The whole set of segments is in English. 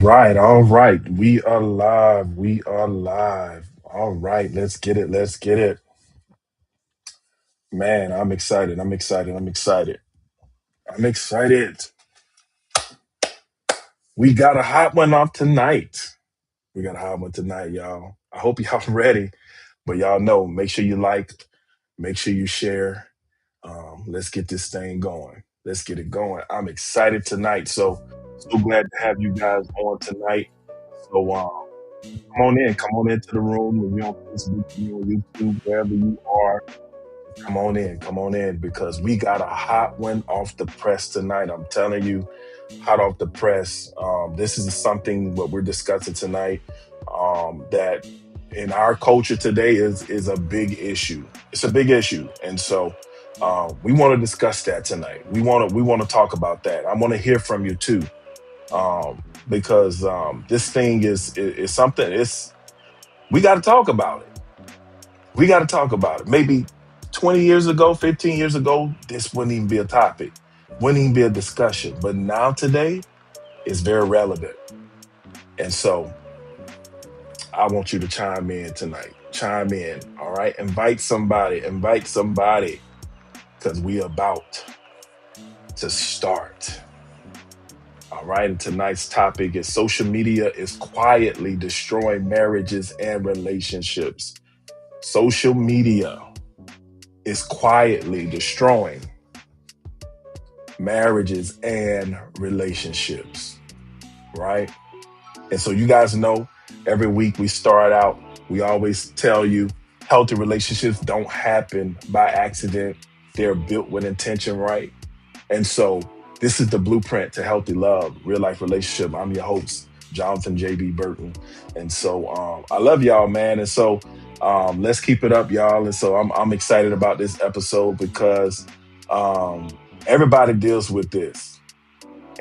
Right, all right. We are live. We are live. All right, let's get it. Let's get it. Man, I'm excited. I'm excited. I'm excited. I'm excited. We got a hot one off tonight. We got a hot one tonight, y'all. I hope y'all ready. But y'all know, make sure you like, make sure you share. Let's get this thing going. Let's get it going. I'm excited tonight. So glad to have you guys on tonight. So come on in. Come on into the room. If you're on Facebook, you're on YouTube, wherever you are, come on in. Come on in because we got a hot one off the press tonight. I'm telling you, hot off the press. This is something what we're discussing tonight that in our culture today is a big issue. It's a big issue, and so we want to discuss that tonight. We want to talk about that. I want to hear from you too, because this thing is something. It's we got to talk about it. We got to talk about it. Maybe 20 years ago, 15 years ago, this wouldn't even be a topic, wouldn't even be a discussion. But now today, it's very relevant. And so I want you to chime in tonight. Chime in. All right. Invite somebody. Invite somebody. Because we about to start. All right. And tonight's topic is social media is quietly destroying marriages and relationships. Social media is quietly destroying marriages and relationships, right? And so you guys know every week we start out, we always tell you healthy relationships don't happen by accident. They're built with intention, right? And so this is the blueprint to healthy love, real life relationship. I'm your host, Jonathan JB Burton. And so I love y'all, man. And so let's keep it up, y'all. And so I'm excited about this episode because everybody deals with this.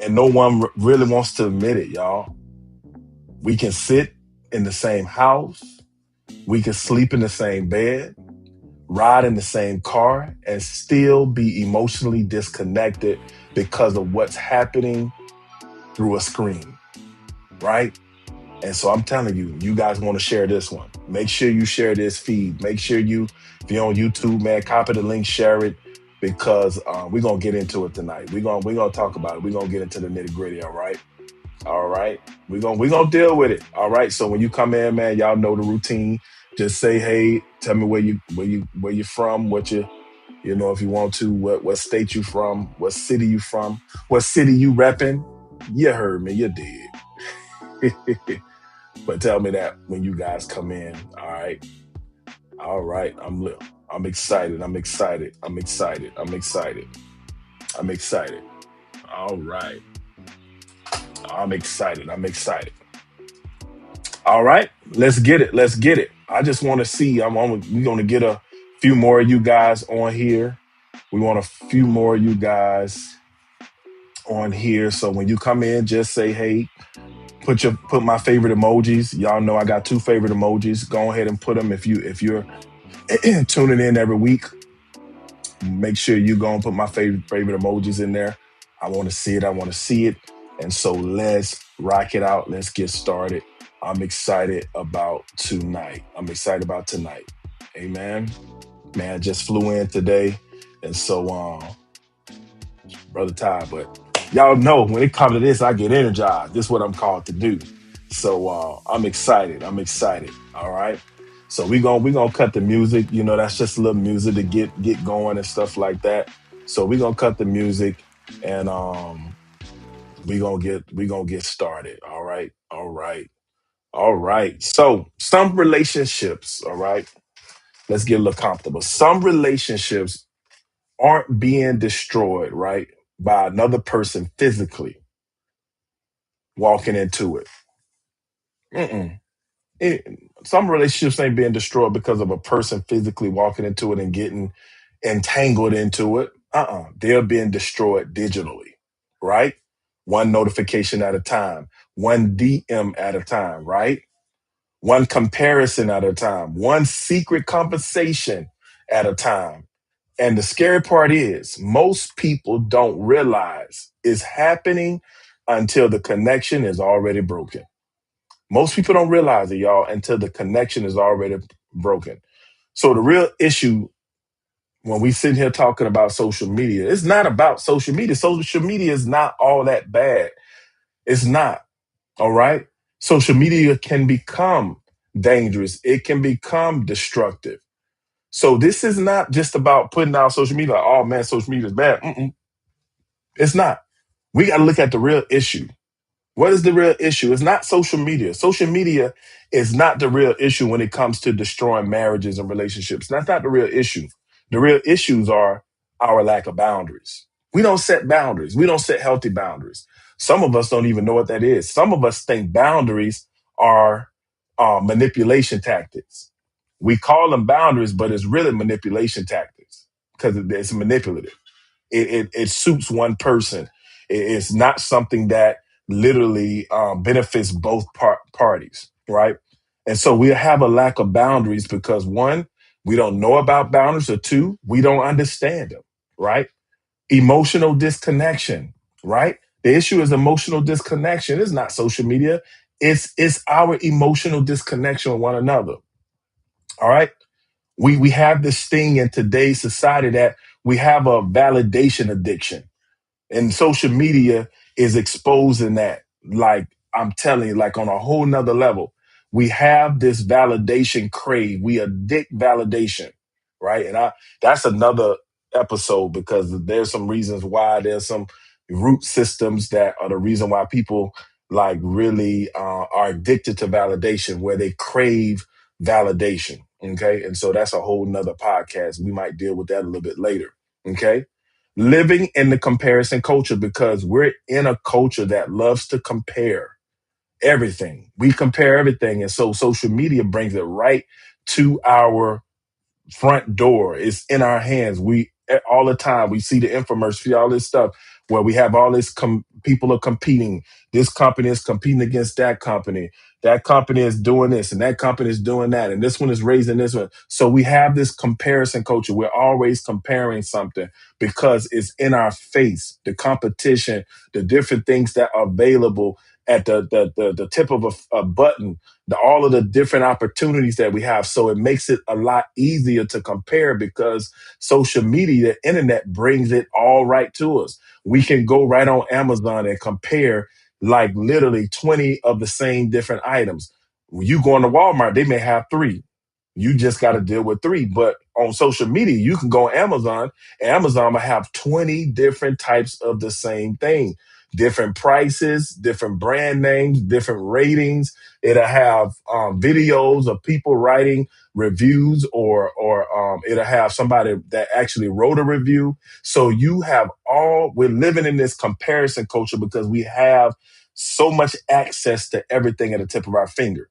And no one really wants to admit it, y'all. We can sit in the same house. We can sleep in the same bed, ride in the same car, and still be emotionally disconnected because of what's happening through a screen, right? And so I'm telling you, you guys want to share this one. Make sure you share this feed. Make sure you, if you're on YouTube, man, copy the link, share it, because we're gonna get into it tonight. We're gonna talk about it. We're gonna get into the nitty gritty. All right. All right. We're gonna deal with it. All right. So when you come in, man, y'all know the routine. Just say, hey, tell me where you from, what you know, if you want to, what state you from, what city you from, what city you repping. You heard me, you did. But tell me that when you guys come in. All right. All right. I'm excited. I'm excited. I'm excited. I'm excited. I'm excited. All right. I'm excited. I'm excited. All right, let's get it. Let's get it. I just want to see. We're going to get a few more of you guys on here. We want a few more of you guys on here. So when you come in, just say, hey, put my favorite emojis. Y'all know I got two favorite emojis. Go ahead and put them if you're tuning in every week. Make sure you go and put my favorite emojis in there. I want to see it. I want to see it. And so let's rock it out. Let's get started. I'm excited about tonight. I'm excited about tonight. Amen. Man, I just flew in today. And so, Brother Ty, but y'all know when it comes to this, I get energized. This is what I'm called to do. So I'm excited. I'm excited. All right. So we gonna cut the music. You know, that's just a little music to get going and stuff like that. So we're gonna cut the music and we gonna get started. All right. All right. All right. So some relationships, all right, let's get a little comfortable. Some relationships aren't being destroyed, right, by another person physically walking into it. Mm-mm. It- some relationships ain't being destroyed because of a person physically walking into it and getting entangled into it. They're being destroyed digitally, right? One notification at a time, one DM at a time, right? One comparison at a time, one secret conversation at a time. And the scary part is most people don't realize it's happening until the connection is already broken. Most people don't realize it, y'all, until the connection is already broken. So the real issue when we sit here talking about social media, it's not about social media. Social media is not all that bad. It's not. All right. Social media can become dangerous. It can become destructive. So this is not just about putting out social media like, oh man, social media is bad. It's not. We got to look at the real issue. What is the real issue? It's not social media. Social media is not the real issue when it comes to destroying marriages and relationships. That's not the real issue. The real issues are our lack of boundaries. We don't set boundaries. We don't set healthy boundaries. Some of us don't even know what that is. Some of us think boundaries are manipulation tactics. We call them boundaries, but it's really manipulation tactics because it's manipulative. It suits one person. It's not something that literally benefits both parties, right? And so we have a lack of boundaries because one, we don't know about boundaries, or two, we don't understand them, right? Emotional disconnection, right? The issue is emotional disconnection. It's not social media. It's our emotional disconnection with one another. All right. We have this thing in today's society that we have a validation addiction, and social media is exposing that. Like I'm telling you, like on a whole nother level, we have this validation crave. We addict validation, right? And that's another episode because there's some reasons why there's some root systems that are the reason why people like really are addicted to validation, where they crave validation. Okay. And so that's a whole nother podcast. We might deal with that a little bit later. Okay. Living in the comparison culture, because we're in a culture that loves to compare everything. We compare everything. And so social media brings it right to our front door. It's in our hands. We all the time we see the infomercials, see all this stuff where we have all this people are competing. This company is competing against that company. That company is doing this and that company is doing that. And this one is raising this one. So we have this comparison culture. We're always comparing something because it's in our face, the competition, the different things that are available at the tip of a button, all of the different opportunities that we have. So it makes it a lot easier to compare because social media, the internet brings it all right to us. We can go right on Amazon and compare like literally 20 of the same different items. When you go into Walmart, they may have three. You just got to deal with three. But on social media, you can go on Amazon, and Amazon will have 20 different types of the same thing, different prices, different brand names, different ratings. It'll have videos of people writing reviews, or it'll have somebody that actually wrote a review. So you have we're living in this comparison culture because we have so much access to everything at the tip of our finger,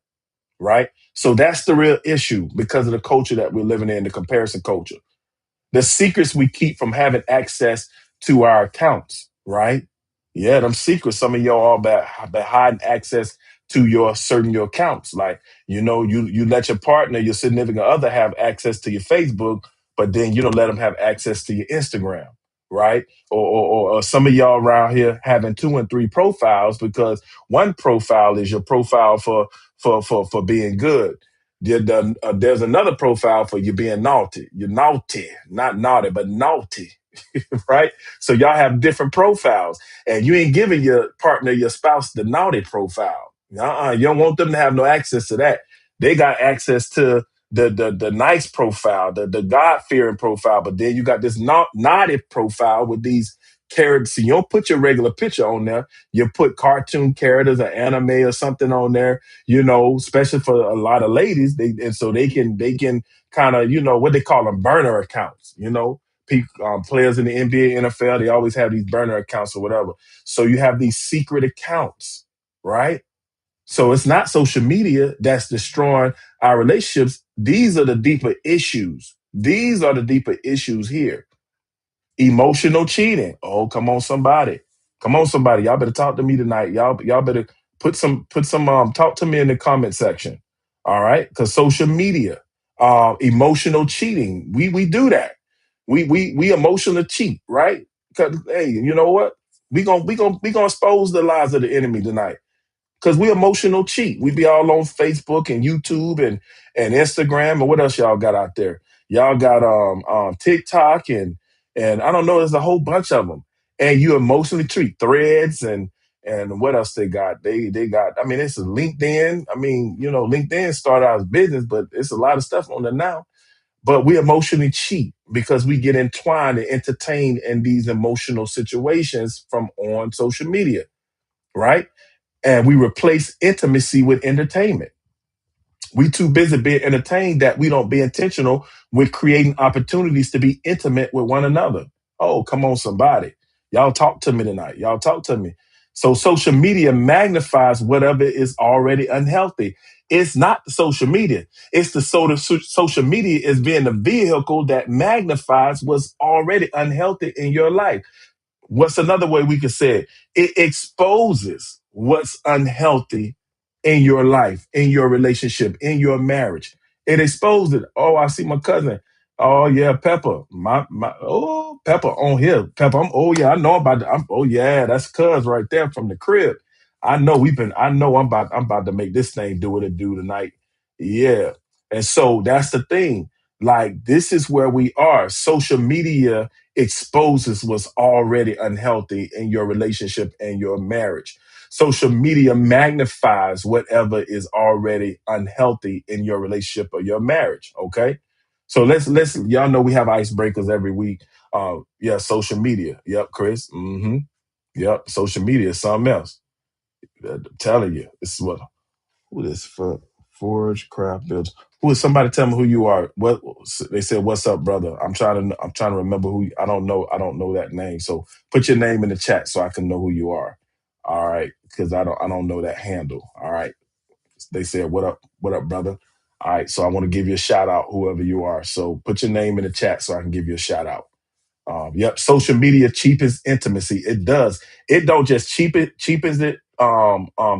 right? So that's the real issue because of the culture that we're living in, the comparison culture. The secrets we keep from having access to our accounts, right? Yeah, them secrets. Some of y'all all been hiding access to your accounts. Like, you let your partner, your significant other have access to your Facebook, but then you don't let them have access to your Instagram, right? Or some of y'all around here having 2 and 3 profiles because one profile is your profile for being good. There's another profile for you being naughty. You're naughty, not naughty, but naughty, right? So y'all have different profiles, and you ain't giving your partner, your spouse, the naughty profile. You don't want them to have no access to that. They got access to the nice profile, the God fearing profile, but then you got this naughty profile with these characters. So you don't put your regular picture on there. You put cartoon characters or anime or something on there, especially for a lot of ladies. And so they can kind of, what they call them, burner accounts, players in the NBA, NFL, they always have these burner accounts or whatever. So you have these secret accounts, right? So it's not social media that's destroying our relationships. These are the deeper issues. These are the deeper issues here. Emotional cheating. Oh, come on, somebody. Come on, somebody. Y'all better talk to me tonight. Y'all better put some talk to me in the comment section. All right. Because social media, emotional cheating. We do that. We emotional cheat, right? Because hey, you know what? We gonna expose the lies of the enemy tonight. Cause we emotional cheat. We be all on Facebook and YouTube and Instagram and what else y'all got out there? Y'all got TikTok and I don't know. There's a whole bunch of them. And you emotionally treat Threads and what else they got? They got. I mean, it's a LinkedIn. I mean, LinkedIn started out as business, but it's a lot of stuff on there now. But we emotionally cheat because we get entwined and entertained in these emotional situations from on social media, right? And we replace intimacy with entertainment. We too busy being entertained that we don't be intentional with creating opportunities to be intimate with one another. Oh, come on, somebody. Y'all talk to me tonight. Y'all talk to me. So social media magnifies whatever is already unhealthy. It's not the social media. It's the social media is being the vehicle that magnifies what's already unhealthy in your life. What's another way we could say it? It exposes what's unhealthy in your life, in your relationship, in your marriage. It exposed it. Oh, I see my cousin. Oh yeah, Pepper. My oh Pepper on here. Pepper. Oh yeah, I know about oh yeah, that's cuz right there from the crib. I know I'm about to make this thing do what it do tonight. Yeah. And so that's the thing. Like this is where we are. Social media exposes what's already unhealthy in your relationship and your marriage. Social media magnifies whatever is already unhealthy in your relationship or your marriage. Okay. So let's y'all know we have icebreakers every week. Yeah, social media. Yep, Chris. Yep, social media is something else. I'm telling you, this is what who this for Forge Craft Builds. Who is somebody tell me who you are? What they said, what's up, brother? I'm trying to remember who I don't know that name. So put your name in the chat so I can know who you are. All right. Because I don't know that handle. All right. They said, what up, brother? All right. So I want to give you a shout out, whoever you are. So put your name in the chat so I can give you a shout out. Yep, social media cheapens intimacy. It does. It don't just cheapens it,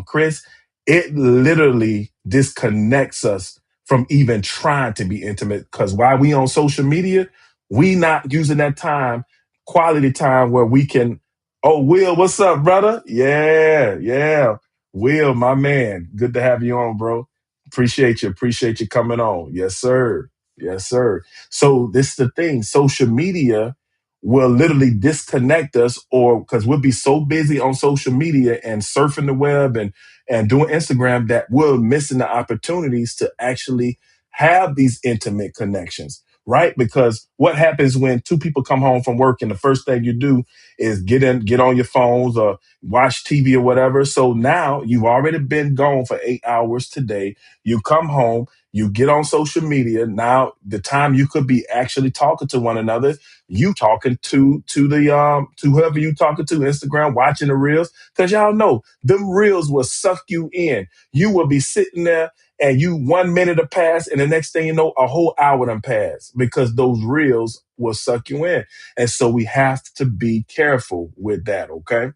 Chris. It literally disconnects us from even trying to be intimate. Because while we on social media, we not using that time, quality time where we can. Oh, Will, what's up, brother? Yeah, yeah. Will, my man. Good to have you on, bro. Appreciate you. Appreciate you coming on. Yes, sir. Yes, sir. So this is the thing. Social media will literally disconnect us or because we'll be so busy on social media and surfing the web and doing Instagram that we're missing the opportunities to actually have these intimate connections, right? Because what happens when two people come home from work and the first thing you do is get on your phones or watch TV or whatever. So now you've already been gone for 8 hours today. You come home, you get on social media. Now the time you could be actually talking to one another, you talking to whoever you talking to, Instagram, watching the reels, because y'all know them reels will suck you in. You will be sitting there and you 1 minute will pass, and the next thing you know, a whole hour done pass because those reels will suck you in. And so we have to be careful with that, okay?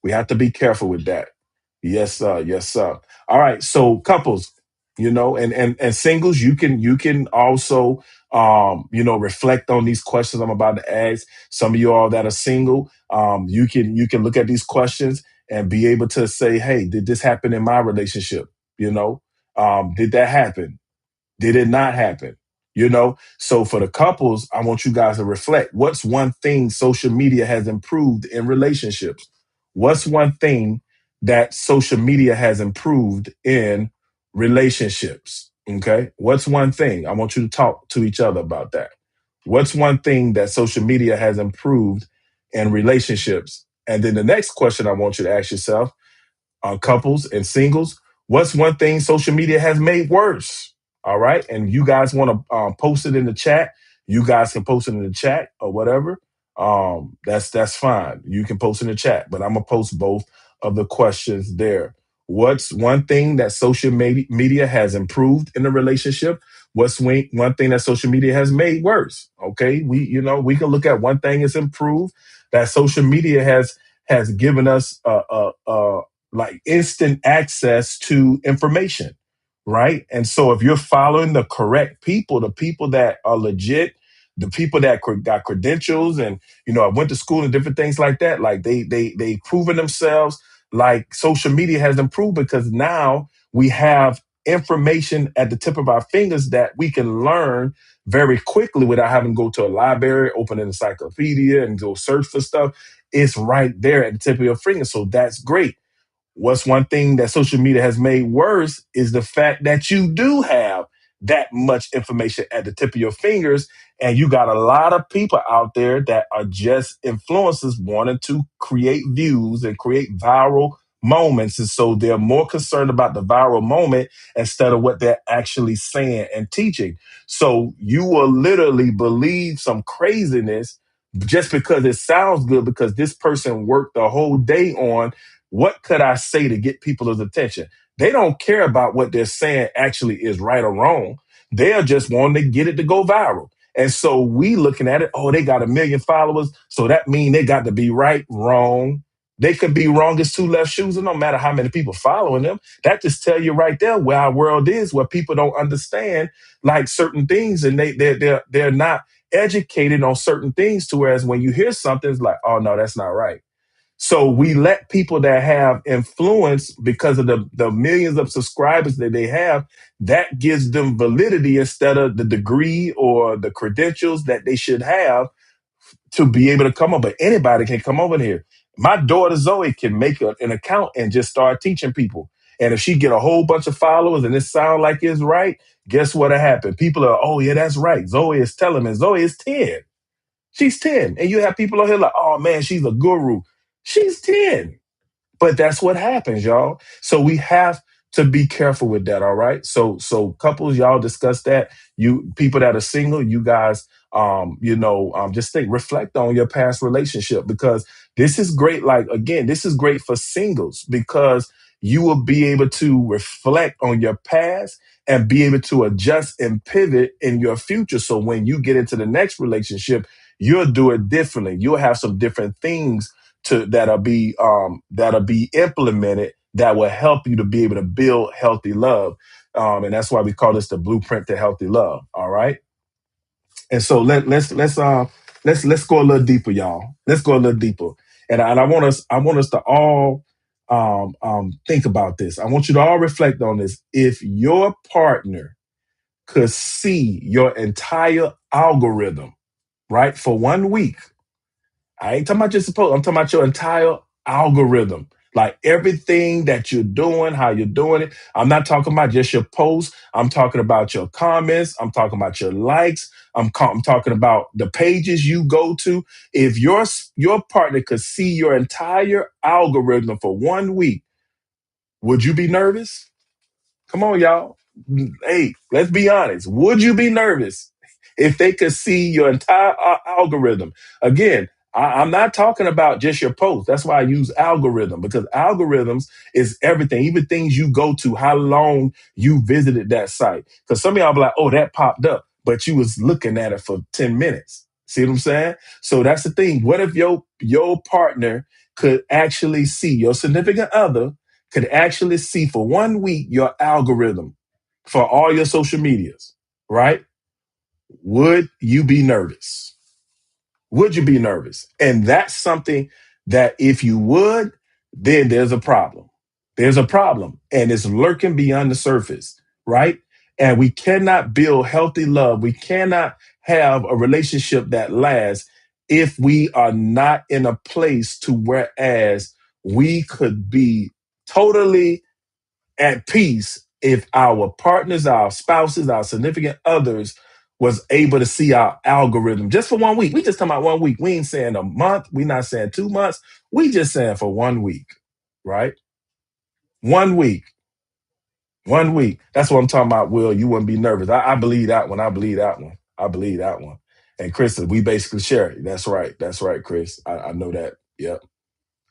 We have to be careful with that. Yes, sir. Yes, sir. All right. So couples, and singles, you can also reflect on these questions I'm about to ask. Some of you all that are single, you can look at these questions and be able to say, hey, did this happen in my relationship? Did that happen? Did it not happen? So for the couples, I want you guys to reflect. What's one thing social media has improved in relationships? What's one thing that social media has improved in relationships? Okay. What's one thing? I want you to talk to each other about that. What's one thing that social media has improved in relationships? And then the next question I want you to ask yourself, couples and singles, what's one thing social media has made worse? All right. And you guys want to post it in the chat. You guys can post it in the chat or whatever. That's fine. You can post in the chat, but I'm gonna post both of the questions there. What's one thing that social media has improved in a relationship? What's one thing that social media has made worse? Okay, we can look at one thing that's improved that social media has given us like instant access to information, right? And so if you're following the correct people, the people that are legit, the people that got credentials and I went to school and different things like that, like they proven themselves. Like social media has improved because now we have information at the tip of our fingers that we can learn very quickly without having to go to a library, open an encyclopedia, and go search for stuff. It's right there at the tip of your finger. So that's great. What's one thing that social media has made worse is the fact that you do have that much information at the tip of your fingers. And you got a lot of people out there that are just influencers wanting to create views and create viral moments. And so they're more concerned about the viral moment instead of what they're actually saying and teaching. So you will literally believe some craziness just because it sounds good, because this person worked the whole day on what could I say to get people's attention. They don't care about what they're saying actually is right or wrong. They're just wanting to get it to go viral. And so we looking at it, oh, they got 1 million followers, so that means they got to be right, wrong. They could be wrong as two left shoes, and no matter how many people following them. That just tell you right there where our world is, where people don't understand like certain things, and they're not educated on certain things. To whereas when you hear something, it's like, oh no, that's not right. So we let people that have influence because of the millions of subscribers that they have, that gives them validity instead of the degree or the credentials that they should have to be able to come up. But anybody can come over here. My daughter Zoe can make an account and just start teaching people. And if she get a whole bunch of followers and it sounds like it's right, guess what'll happen? People are, oh yeah, that's right. Zoe is telling me. Zoe is 10. She's 10. And you have people on here like, oh man, she's a guru. She's 10. But that's what happens, y'all. So we have to be careful with that, all right? So couples, y'all discuss that. You people that are single, you guys just think, reflect on your past relationship, because this is great. Like again, this is great for singles because you will be able to reflect on your past and be able to adjust and pivot in your future. So when you get into the next relationship, you'll do it differently. You'll have some different things that'll be implemented that will help you to be able to build healthy love. And that's why we call this the blueprint to healthy love. All right. And so let's go a little deeper, y'all. Let's go a little deeper. And I want us to all think about this. I want you to all reflect on this. If your partner could see your entire algorithm, right, for 1 week, I ain't talking about just supposed, I'm talking about your entire algorithm. Like everything that you're doing, how you're doing it. I'm not talking about just your posts. I'm talking about your comments. I'm talking about your likes. I'm talking about the pages you go to. If your partner could see your entire algorithm for 1 week, would you be nervous? Come on, y'all. Hey, let's be honest. Would you be nervous if they could see your entire algorithm? Again, I'm not talking about just your post. That's why I use algorithm, because algorithms is everything, even things you go to, how long you visited that site. Because some of y'all be like, oh, that popped up, but you was looking at it for 10 minutes. See what I'm saying? So that's the thing. What if your partner could actually see, your significant other could actually see for 1 week your algorithm for all your social medias, right? Would you be nervous? Would you be nervous? And that's something that if you would, then there's a problem. There's a problem, and it's lurking beyond the surface, right? And we cannot build healthy love. We cannot have a relationship that lasts if we are not in a place to whereas we could be totally at peace if our partners, our spouses, our significant others was able to see our algorithm just for 1 week. We just talking about 1 week. We ain't saying a month. We not saying 2 months. We just saying for 1 week, right? 1 week. 1 week. That's what I'm talking about, Will. You wouldn't be nervous. I believe that one. I believe that one. I believe that one. And Chris, we basically share it. That's right. That's right, Chris. I know that. Yep.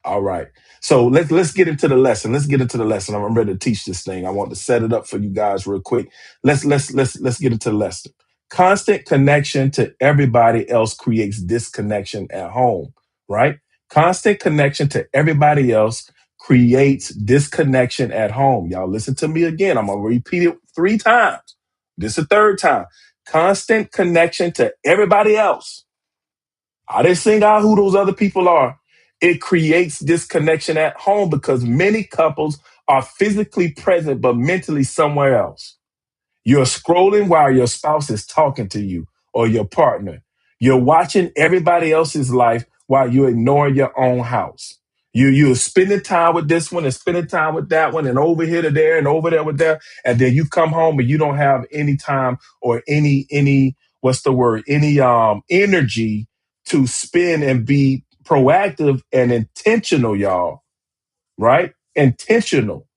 All right. So let's get into the lesson. Let's get into the lesson. I'm ready to teach this thing. I want to set it up for you guys real quick. Let's get into the lesson. Constant connection to everybody else creates disconnection at home, right? Constant connection to everybody else creates disconnection at home. Y'all listen to me again. I'm going to repeat it 3 times. This is the third time. constant connection to everybody else. I didn't sing out who those other people are. It creates disconnection at home because many couples are physically present but mentally somewhere else. You're scrolling while your spouse is talking to you or your partner. You're watching everybody else's life while you're ignoring your own house. You're spending time with this one and spending time with that one and over here to there and over there with that. And then you come home and you don't have any time or any what's the word? Any energy to spend and be proactive and intentional, y'all. Right? Intentional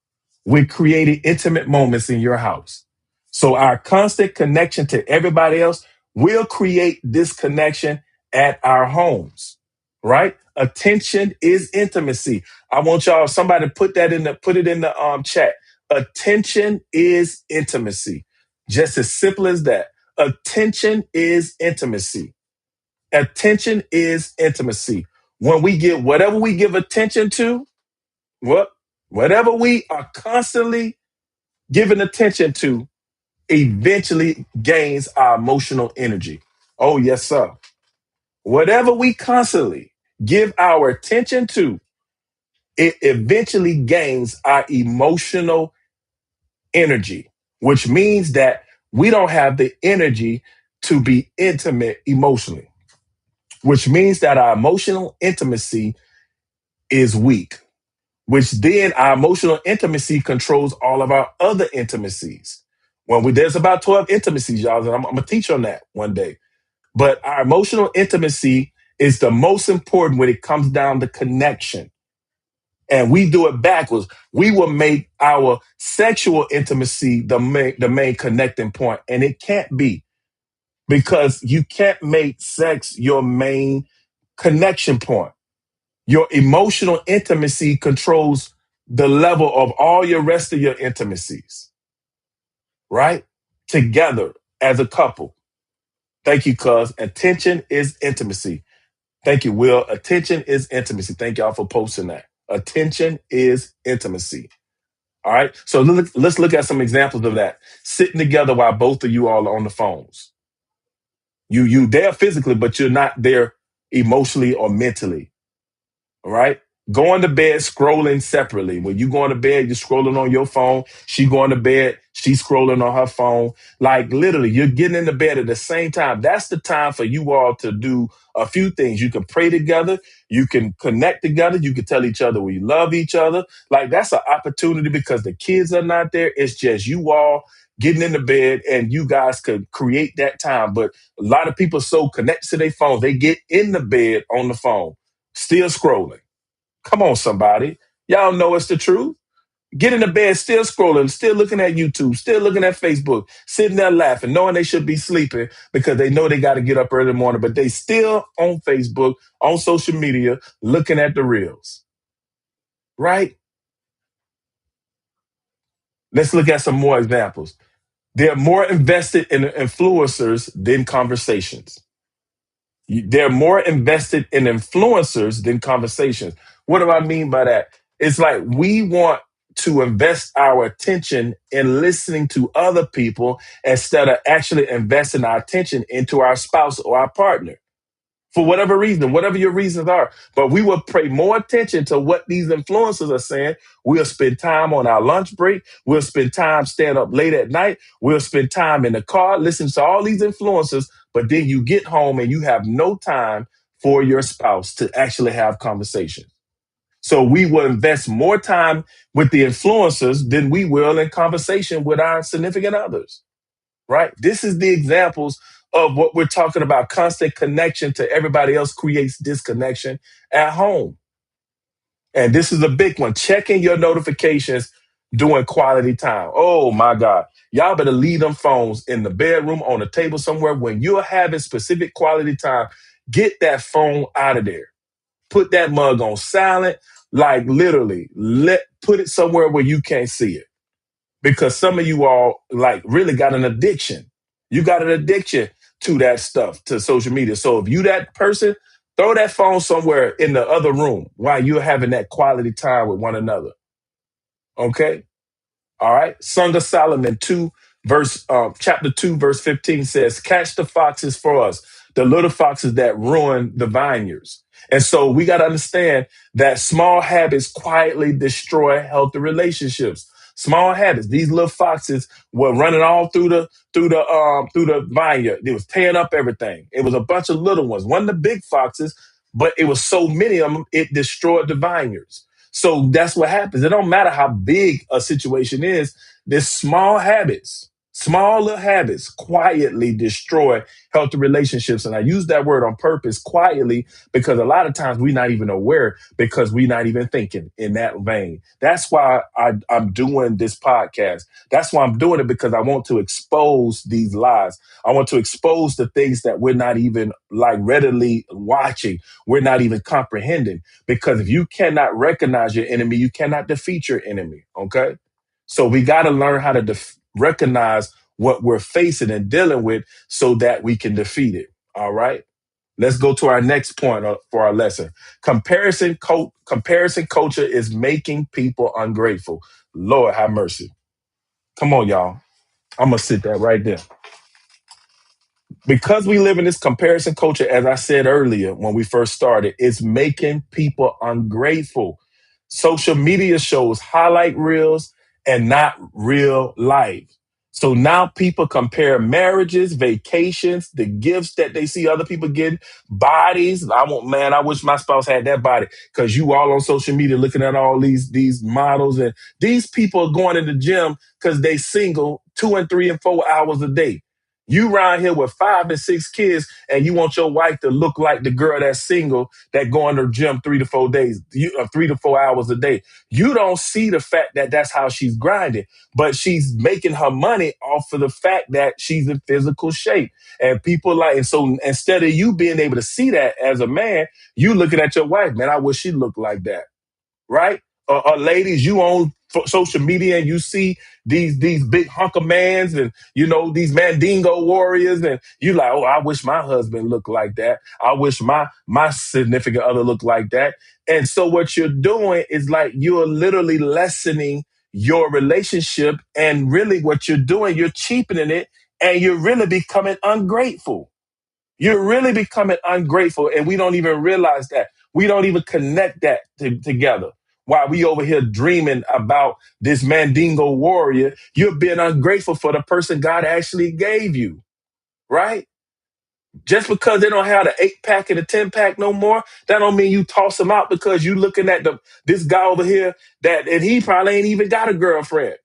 with creating intimate moments in your house. So our constant connection to everybody else will create disconnection at our homes, right? Attention is intimacy. I want y'all, somebody put it in the chat. Attention is intimacy. Just as simple as that. Attention is intimacy. Attention is intimacy. When we get whatever we give attention to, what whatever we are constantly giving attention to eventually gains our emotional energy. Oh, yes, sir. Whatever we constantly give our attention to, it eventually gains our emotional energy, which means that we don't have the energy to be intimate emotionally, which means that our emotional intimacy is weak, which then our emotional intimacy controls all of our other intimacies. There's about 12 intimacies, y'all, and I'm gonna teach on that one day. But our emotional intimacy is the most important when it comes down to connection. And we do it backwards. We will make our sexual intimacy the main connecting point, and it can't be because you can't make sex your main connection point. Your emotional intimacy controls the level of all your rest of your intimacies, right? Together as a couple. Thank you, cuz. Attention is intimacy. Thank you, Will. Attention is intimacy. Thank y'all for posting that. Attention is intimacy. All right. So let's look at some examples of that. Sitting together while both of you all are on the phones. You there physically, but you're not there emotionally or mentally. All right. Going to bed, scrolling separately. When you going to bed, you're scrolling on your phone. She going to bed, she's scrolling on her phone. Like literally, you're getting into bed at the same time. That's the time for you all to do a few things. You can pray together. You can connect together. You can tell each other we love each other. Like that's an opportunity because the kids are not there. It's just you all getting into bed and you guys could create that time. But a lot of people so connected to their phones, they get in the bed on the phone, still scrolling. Come on, somebody. Y'all know it's the truth. Get in the bed, still scrolling, still looking at YouTube, still looking at Facebook, sitting there laughing, knowing they should be sleeping because they know they got to get up early in the morning, but they still on Facebook, on social media, looking at the reels. Right? Let's look at some more examples. They're more invested in influencers than conversations. They're more invested in influencers than conversations. What do I mean by that? It's like we want to invest our attention in listening to other people instead of actually investing our attention into our spouse or our partner for whatever reason, whatever your reasons are. But we will pay more attention to what these influencers are saying. We'll spend time on our lunch break. We'll spend time staying up late at night. We'll spend time in the car listening to all these influencers. But then you get home and you have no time for your spouse to actually have conversations. So we will invest more time with the influencers than we will in conversation with our significant others. Right? This is the examples of what we're talking about. Constant connection to everybody else creates disconnection at home. And this is a big one. Checking your notifications during quality time. Oh my God. Y'all better leave them phones in the bedroom, on the table somewhere. When you're having specific quality time, get that phone out of there. Put that mug on silent. Like literally, put it somewhere where you can't see it. Because some of you all like really got an addiction. You got an addiction to that stuff, to social media. So if you that person, throw that phone somewhere in the other room while you're having that quality time with one another. Okay? All right. Song of Solomon 2, Chapter 2, verse 15 says, catch the foxes for us, the little foxes that ruin the vineyards. And so we got to understand that small habits quietly destroy healthy relationships. Small habits. These little foxes were running all through the vineyard. They was tearing up everything. It was a bunch of little ones. One of the big foxes, but it was so many of them, it destroyed the vineyards. So that's what happens. It don't matter how big a situation is. There's small little habits quietly destroy healthy relationships. And I use that word on purpose, quietly, because a lot of times we're not even aware because we're not even thinking in that vein. That's why I'm doing this podcast. That's why I'm doing it, because I want to expose these lies. I want to expose the things that we're not even like readily watching. We're not even comprehending, because if you cannot recognize your enemy, you cannot defeat your enemy. Okay. So we got to learn how to recognize what we're facing and dealing with so that we can defeat it. All right. Let's go to our next point for our lesson. Comparison culture is making people ungrateful. Lord have mercy. Come on, y'all. I'm going to sit that right there. Because we live in this comparison culture, as I said earlier when we first started, it's making people ungrateful. Social media shows highlight reels and not real life. So now people compare marriages, vacations, the gifts that they see other people getting, bodies. I wish my spouse had that body, because you all on social media looking at all these models, and these people are going in the gym because they single 2 and 3 and 4 hours a day. You around here with 5 and 6 kids, and you want your wife to look like the girl that's single that go in the gym 3 to 4 days, 3 to 4 hours a day. You don't see the fact that that's how she's grinding, but she's making her money off of the fact that she's in physical shape. And people and so instead of you being able to see that as a man, you looking at your wife, man, I wish she looked like that, right? Ladies, you on social media and you see these big hunk of mans and these mandingo warriors, and you like, oh, I wish my husband looked like that. I wish my significant other looked like that. And so what you're doing is like you're literally lessening your relationship, and really what you're doing, you're cheapening it, and you're really becoming ungrateful. You're really becoming ungrateful, and we don't even realize that. We don't even connect that together. While we over here dreaming about this Mandingo warrior, you're being ungrateful for the person God actually gave you, right? Just because they don't have the 8 pack and the 10 pack no more, that don't mean you toss them out because you looking at this guy over here and he probably ain't even got a girlfriend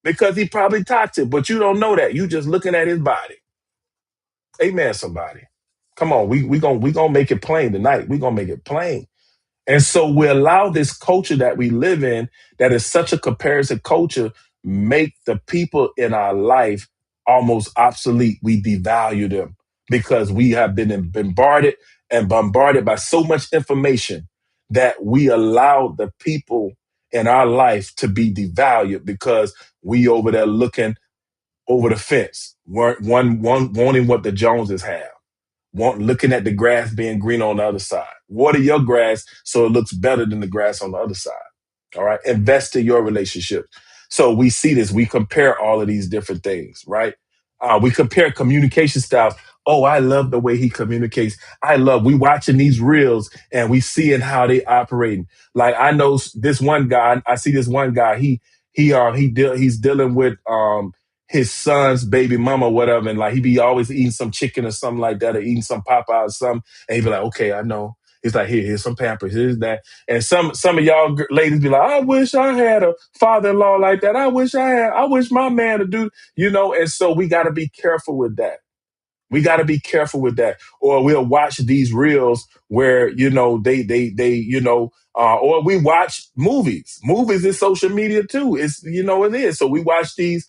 because he probably toxic, but you don't know that. You just looking at his body. Amen, somebody. Come on, we gonna make it plain tonight. We gonna make it plain. And so we allow this culture that we live in, that is such a comparison culture, make the people in our life almost obsolete. We devalue them because we have been bombarded by so much information that we allow the people in our life to be devalued because we over there looking over the fence, one wanting what the Joneses have, looking at the grass being green on the other side. Water your grass so it looks better than the grass on the other side. All right. Invest in your relationship. So we see this. We compare all of these different things, right? We compare communication styles. Oh, I love the way he communicates. We watching these reels and we seeing how they operating. Like I know this one guy. I see this one guy. He's dealing with his son's baby mama or whatever, and like he be always eating some chicken or something like that, or eating some Popeye or something, and he be like, okay, I know. He's like, here's some Pampers, here's that. And some of y'all ladies be like, I wish I had a father-in-law like that. I wish my man to do, and so we got to be careful with that. We got to be careful with that. Or we'll watch these reels where, or we watch movies. Movies is social media too. It is. So we watch these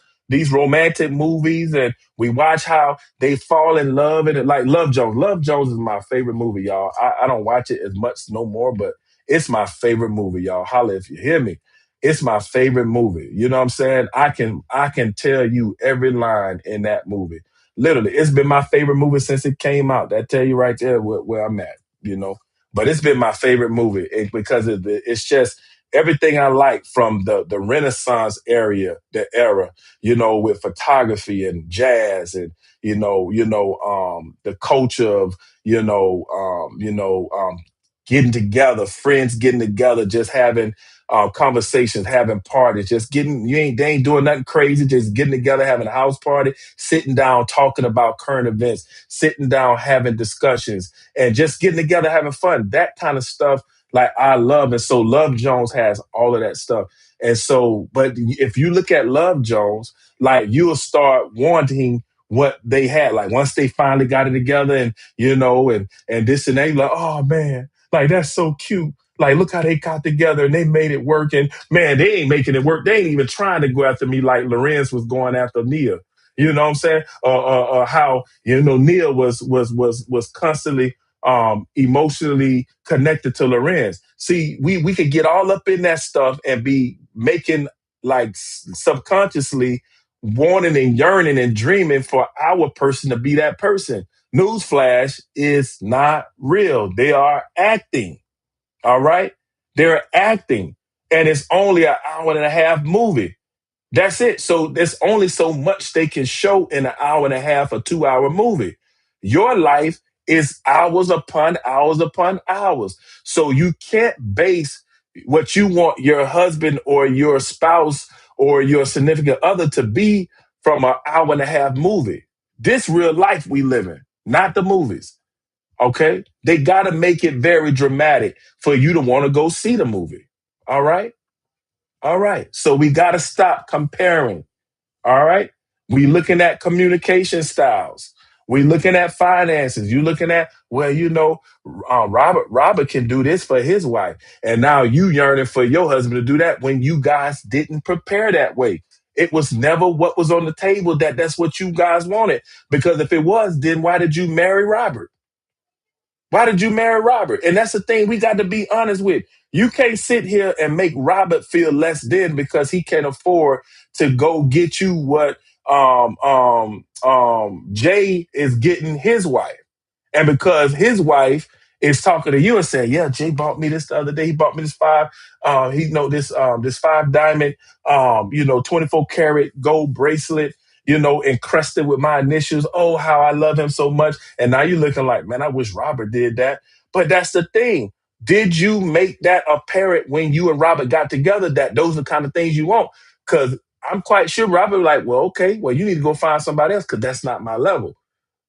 romantic movies and we watch how they fall in love, and like Love Jones. Love Jones is my favorite movie, y'all. I don't watch it as much no more, but it's my favorite movie, y'all. Holla if you hear me. It's my favorite movie. You know what I'm saying? I can tell you every line in that movie. Literally, it's been my favorite movie since it came out. That tell you right there where I'm at, But it's been my favorite movie because it's just everything I like from the Renaissance the era, with photography and jazz and the culture of getting together, friends getting together, just having conversations, having parties, just getting they ain't doing nothing crazy, just getting together, having a house party, sitting down, talking about current events, sitting down, having discussions, and just getting together, having fun. That kind of stuff, like I love, and so Love Jones has all of that stuff. And so, but if you look at Love Jones, like you'll start wanting what they had. Like once they finally got it together, and and this and that, you're like, oh man, like that's so cute. Like, look how they got together and they made it work. And man, they ain't making it work. They ain't even trying to go after me like Lorenz was going after Nia. You know what I'm saying? How Nia was constantly emotionally connected to Lorenz. See, we could get all up in that stuff and be making like subconsciously wanting and yearning and dreaming for our person to be that person. Newsflash is not real. They are acting. All right. They're acting. And it's only an hour and a half movie. That's it. So there's only so much they can show in an hour and a half or 2 hour movie. Your life is hours upon hours upon hours. So you can't base what you want your husband or your spouse or your significant other to be from an hour and a half movie. This real life we live in, not the movies. Okay. They got to make it very dramatic for you to want to go see the movie. All right. All right. So we got to stop comparing. All right. We looking at communication styles. We looking at finances. You looking at, well, Robert can do this for his wife. And now you yearning for your husband to do that when you guys didn't prepare that way. It was never what was on the table that's what you guys wanted. Because if it was, then why did you marry Robert? Why did you marry Robert? And that's the thing we got to be honest with. You can't sit here and make Robert feel less than because he can't afford to go get you what Jay is getting his wife. And because his wife is talking to you and saying, yeah, Jay bought me this the other day. He bought me this this 5 diamond 24 karat gold bracelet, encrusted with my initials. Oh, how I love him so much. And now you're looking like, man, I wish Robert did that. But that's the thing. Did you make that apparent when you and Robert got together that those are the kind of things you want? Because I'm quite sure Robert was like, well, okay, well, you need to go find somebody else because that's not my level.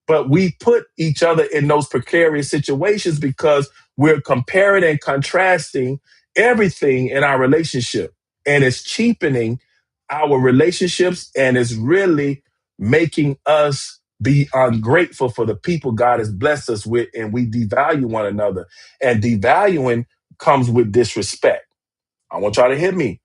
But we put each other in those precarious situations because we're comparing and contrasting everything in our relationship. And it's cheapening our relationships and it's really making us be ungrateful for the people God has blessed us with. And we devalue one another. And devaluing comes with disrespect. I want y'all to hear me.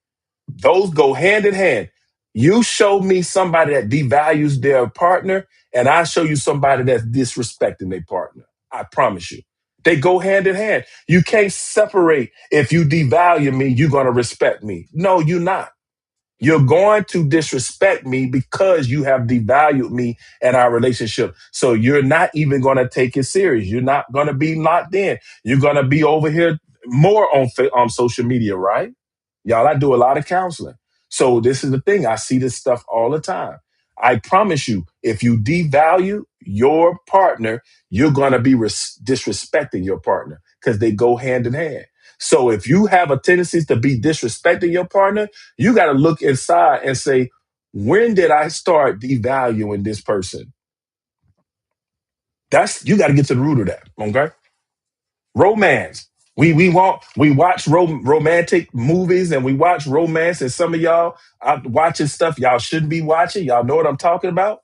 Those go hand in hand. You show me somebody that devalues their partner, and I show you somebody that's disrespecting their partner. I promise you. They go hand in hand. You can't separate. If you devalue me, you're going to respect me. No, you're not. You're going to disrespect me because you have devalued me and our relationship. So you're not even going to take it serious. You're not going to be locked in. You're going to be over here more on social media, right? Y'all, I do a lot of counseling. So this is the thing. I see this stuff all the time. I promise you, if you devalue your partner, you're going to be disrespecting your partner because they go hand in hand. So if you have a tendency to be disrespecting your partner, you got to look inside and say, when did I start devaluing this person? You got to get to the root of that. Okay. Romance. We watch romantic movies and we watch romance, and some of y'all are watching stuff y'all shouldn't be watching. Y'all know what I'm talking about?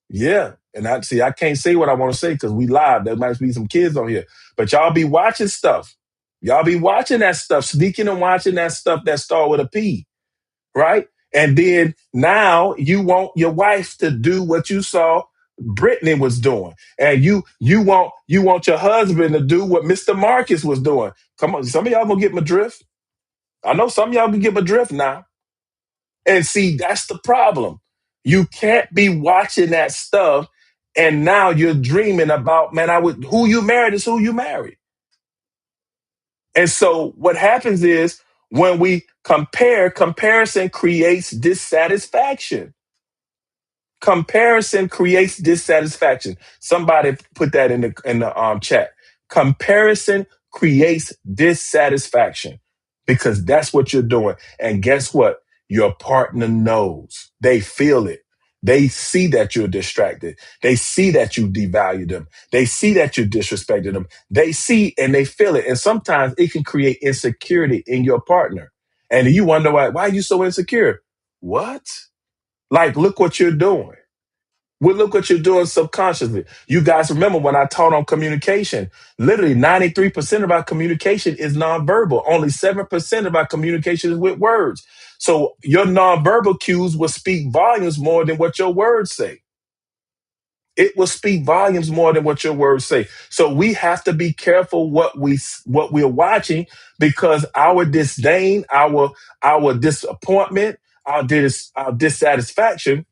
Yeah. And I can't say what I want to say because we live. There might be some kids on here. But y'all be watching stuff. Y'all be watching that stuff, sneaking and watching that stuff that start with a P, right? And then now you want your wife to do what you saw Brittany was doing. And you want your husband to do what Mr. Marcus was doing. Come on, some of y'all gonna get my drift. I know some of y'all can get my drift now. And see, that's the problem. You can't be watching that stuff and now you're dreaming about, man, who you married is who you married. And so what happens is When we compare, comparison creates dissatisfaction. Comparison creates dissatisfaction. Somebody put that in the chat. Comparison creates dissatisfaction because that's what you're doing. And guess what? Your partner knows. They feel it. They see that you're distracted. They see that you devalue them. They see that you disrespected them. They see and they feel it. And sometimes it can create insecurity in your partner. And you wonder why are you so insecure? What? Like, look what you're doing. Well, look what you're doing subconsciously. You guys remember when I taught on communication, literally 93% of our communication is nonverbal. Only 7% of our communication is with words. So your nonverbal cues will speak volumes more than what your words say. It will speak volumes more than what your words say. So we have to be careful what we're watching because our disdain, our disappointment, our dissatisfaction,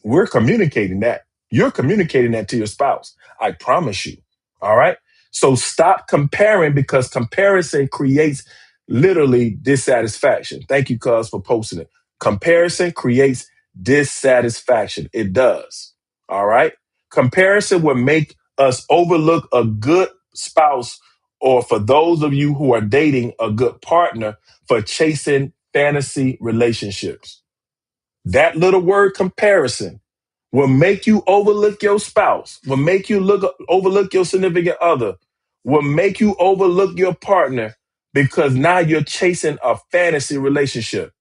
we're communicating that. You're communicating that to your spouse. I promise you. All right. So stop comparing because comparison creates literally dissatisfaction. Thank you, cuz, for posting it. Comparison creates dissatisfaction. It does. All right. Comparison will make us overlook a good spouse, or for those of you who are dating, a good partner for chasing fantasy relationships. That little word comparison will make you overlook your spouse, will make you overlook your significant other, will make you overlook your partner because now you're chasing a fantasy relationship.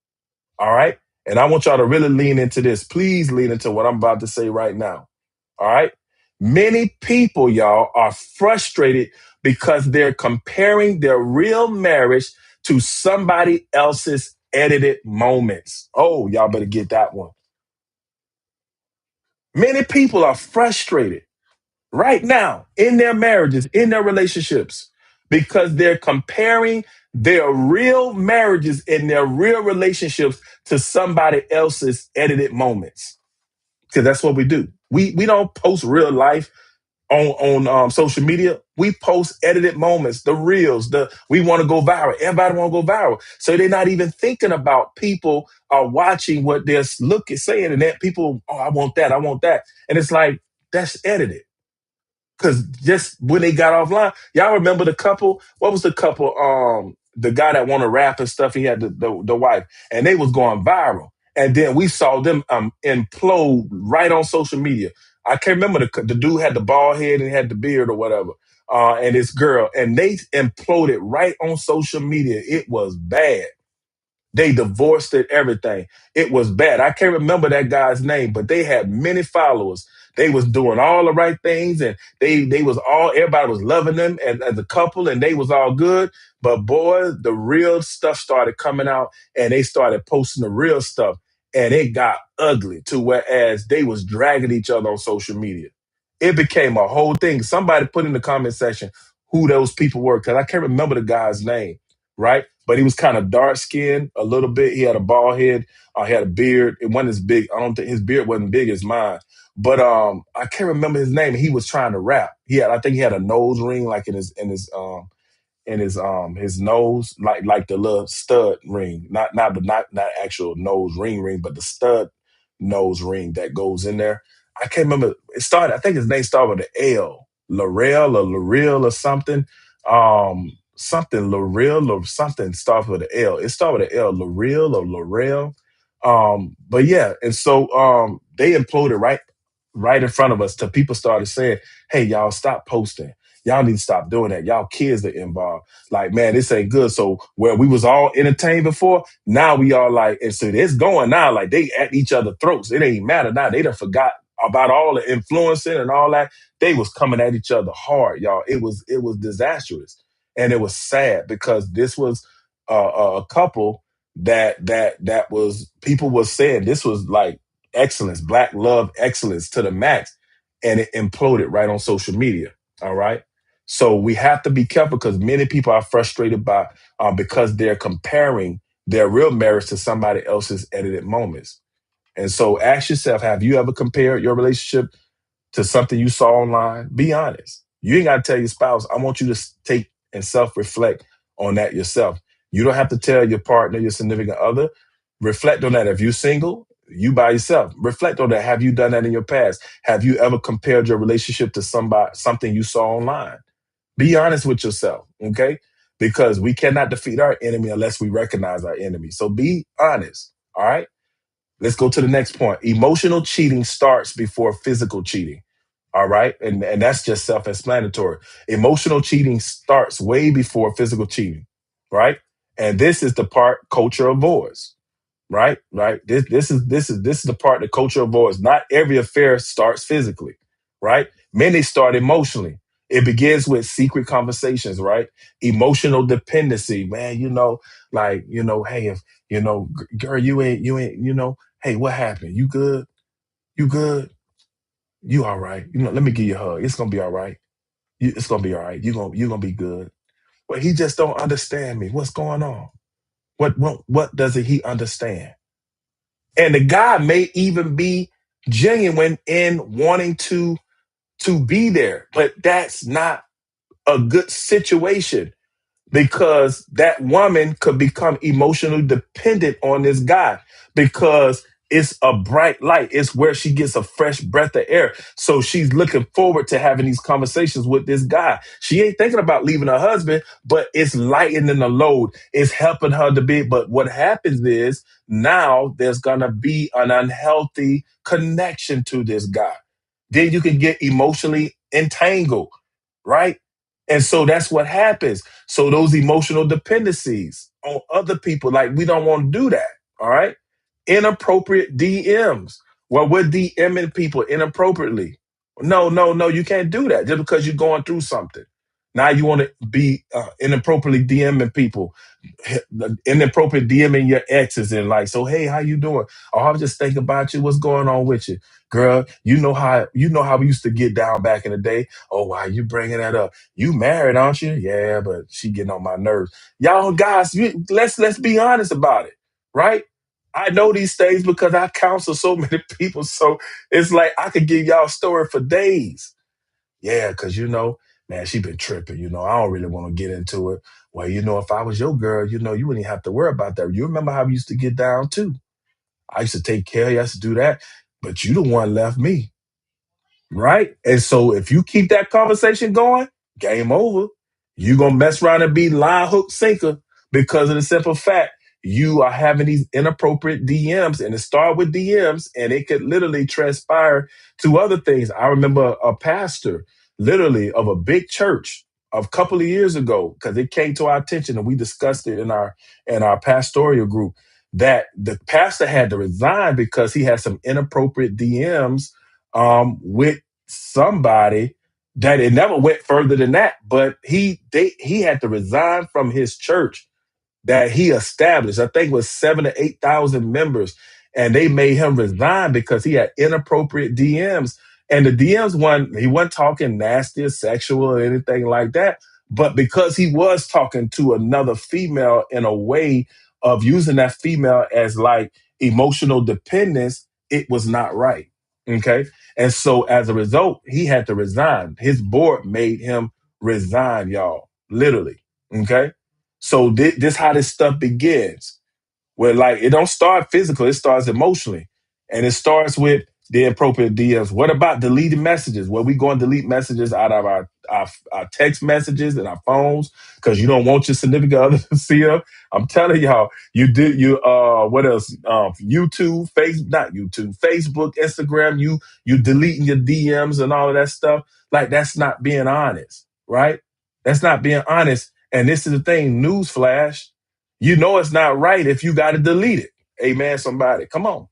All right. And I want y'all to really lean into this. Please lean into what I'm about to say right now. All right. Many people, y'all, are frustrated because they're comparing their real marriage to somebody else's edited moments. Oh, y'all better get that one. Many people are frustrated right now in their marriages, in their relationships, because they're comparing their real marriages and their real relationships to somebody else's edited moments. Because that's what we do. We don't post real life on social media. We post edited moments, the reels, we want to go viral. Everybody want to go viral. So they're not even thinking about people are watching what they're saying, and that people, oh, I want that, I want that. And it's like, that's edited. Because just when they got offline, y'all remember the couple? What was the couple? The guy that wanted to rap and stuff. He had the wife, and they was going viral. And then we saw them implode right on social media. I can't remember the dude had the bald head and had the beard or whatever, and this girl, and they imploded right on social media. It was bad. They divorced it, everything. It was bad. I can't remember that guy's name, but they had many followers. They was doing all the right things, and they was all everybody was loving them as a couple, and they was all good. But boy, the real stuff started coming out, and they started posting the real stuff, and it got ugly to whereas they was dragging each other on social media. It became a whole thing. Somebody put in the comment section who those people were, because I can't remember the guy's name, right? But he was kind of dark skinned a little bit. He had a bald head. He had a beard. It wasn't as big. I don't think his beard wasn't big as mine. But I can't remember his name. He was trying to rap. I think he had a nose ring like in his nose, like the little stud ring, not actual nose ring, but the stud nose ring that goes in there. I can't remember. I think his name started with an L, Laurel or Lareal or something. Something Lareal or something starts with an L. It started with an L, Lareal or Laurel. But yeah, and so they imploded right in front of us till people started saying, "Hey, y'all, stop posting. Y'all need to stop doing that. Y'all kids are involved. Like, man, this ain't good." So where we was all entertained before, now we all like, and so it's going now. Like they at each other's throats. It ain't matter now. They done forgot about all the influencing and all that. They was coming at each other hard, y'all. It was disastrous, and it was sad because this was a couple that was people was saying this was like excellence, black love excellence to the max, and it imploded right on social media. All right. So we have to be careful because many people are frustrated by because they're comparing their real marriage to somebody else's edited moments. And so ask yourself, have you ever compared your relationship to something you saw online? Be honest. You ain't got to tell your spouse. I want you to take and self-reflect on that yourself. You don't have to tell your partner, your significant other. Reflect on that. If you're single, you by yourself. Reflect on that. Have you done that in your past? Have you ever compared your relationship to something you saw online? Be honest with yourself, okay? Because we cannot defeat our enemy unless we recognize our enemy. So be honest, all right? Let's go to the next point. Emotional cheating starts before physical cheating. All right. And that's just self explanatory. Emotional cheating starts way before physical cheating. Right. And this is the part culture avoids. Right. Right. This is the part that culture avoids. Not every affair starts physically. Right. Many start emotionally. It begins with secret conversations, right? Emotional dependency, man. Hey, if girl, you ain't, hey, what happened? You good? You good? You all right? Let me give you a hug. It's gonna be all right. It's gonna be all right. You gonna be good. But he just don't understand me. What's going on? What doesn't he understand? And the guy may even be genuine in wanting to be there, but that's not a good situation because that woman could become emotionally dependent on this guy because it's a bright light. It's where she gets a fresh breath of air. So she's looking forward to having these conversations with this guy. She ain't thinking about leaving her husband, but it's lightening the load. It's helping her to be. But what happens is now there's going to be an unhealthy connection to this guy. Then you can get emotionally entangled, right? And so that's what happens. So those emotional dependencies on other people, like we don't want to do that. All right. Inappropriate DMs. Well, we're DMing people inappropriately. No, no, no, you can't do that just because you're going through something. Now you want to be inappropriately DMing people, inappropriate DMing your exes and like, so hey, how you doing? Oh, I was just thinking about you. What's going on with you, girl? You know how we used to get down back in the day. Oh, why you bringing that up? You married, aren't you? Yeah, but she getting on my nerves. Y'all guys, let's be honest about it, right? I know these things because I counsel so many people. So it's like I could give y'all a story for days. Yeah, because man, she been tripping. I don't really want to get into it. Well, if I was your girl, you wouldn't even have to worry about that. You remember how we used to get down too? I used to take care of you, I used to do that. But you the one left me. Right? And so if you keep that conversation going, game over. You're going to mess around and be line, hook, sinker because of the simple fact you are having these inappropriate DMs and it start with DMs and it could literally transpire to other things. I remember a pastor literally of a big church a couple of years ago because it came to our attention and we discussed it in our pastoral group that the pastor had to resign because he had some inappropriate DMs with somebody that it never went further than that, but he had to resign from his church that he established. I think it was 7 to 8,000 members, and they made him resign because he had inappropriate DMs. And the DMs he wasn't talking nasty or sexual or anything like that, but because he was talking to another female in a way of using that female as like emotional dependence, it was not right. Okay. And so as a result, he had to resign. His board made him resign, y'all, literally. Okay. So this how this stuff begins. Where like it don't start physical, it starts emotionally. And it starts with the appropriate DMs. What about deleting messages? Well, we go and delete messages out of our text messages and our phones because you don't want your significant other to see them. I'm telling y'all, what else? YouTube, not YouTube, Facebook, Instagram, you deleting your DMs and all of that stuff. Like that's not being honest, right? That's not being honest. And this is the thing, newsflash. You know it's not right if you got to delete it. Amen, somebody. Come on.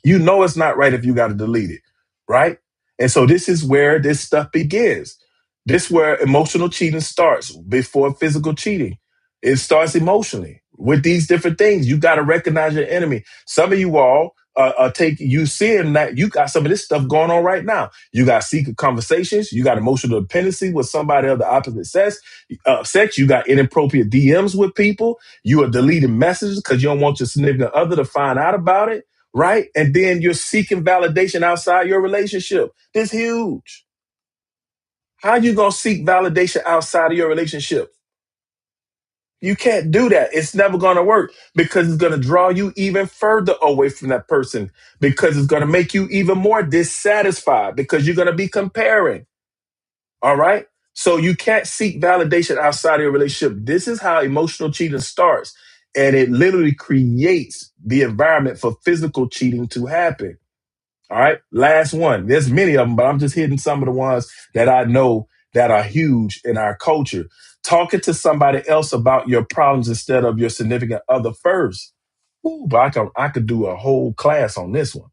You know it's not right if you got to delete it, right? And so this is where this stuff begins. This is where emotional cheating starts before physical cheating. It starts emotionally with these different things. You got to recognize your enemy. Some of you all you seeing that you got some of this stuff going on right now. You got secret conversations. You got emotional dependency with somebody of the opposite sex. You got inappropriate DMs with people. You are deleting messages because you don't want your significant other to find out about it, right? And then you're seeking validation outside your relationship. This is huge. How you gonna seek validation outside of your relationship? You can't do that. It's never going to work because it's going to draw you even further away from that person because it's going to make you even more dissatisfied because you're going to be comparing. All right. So you can't seek validation outside of your relationship. This is how emotional cheating starts. And it literally creates the environment for physical cheating to happen. All right. Last one. There's many of them, but I'm just hitting some of the ones that I know that are huge in our culture. Talking to somebody else about your problems instead of your significant other first. Ooh, but I could do a whole class on this one.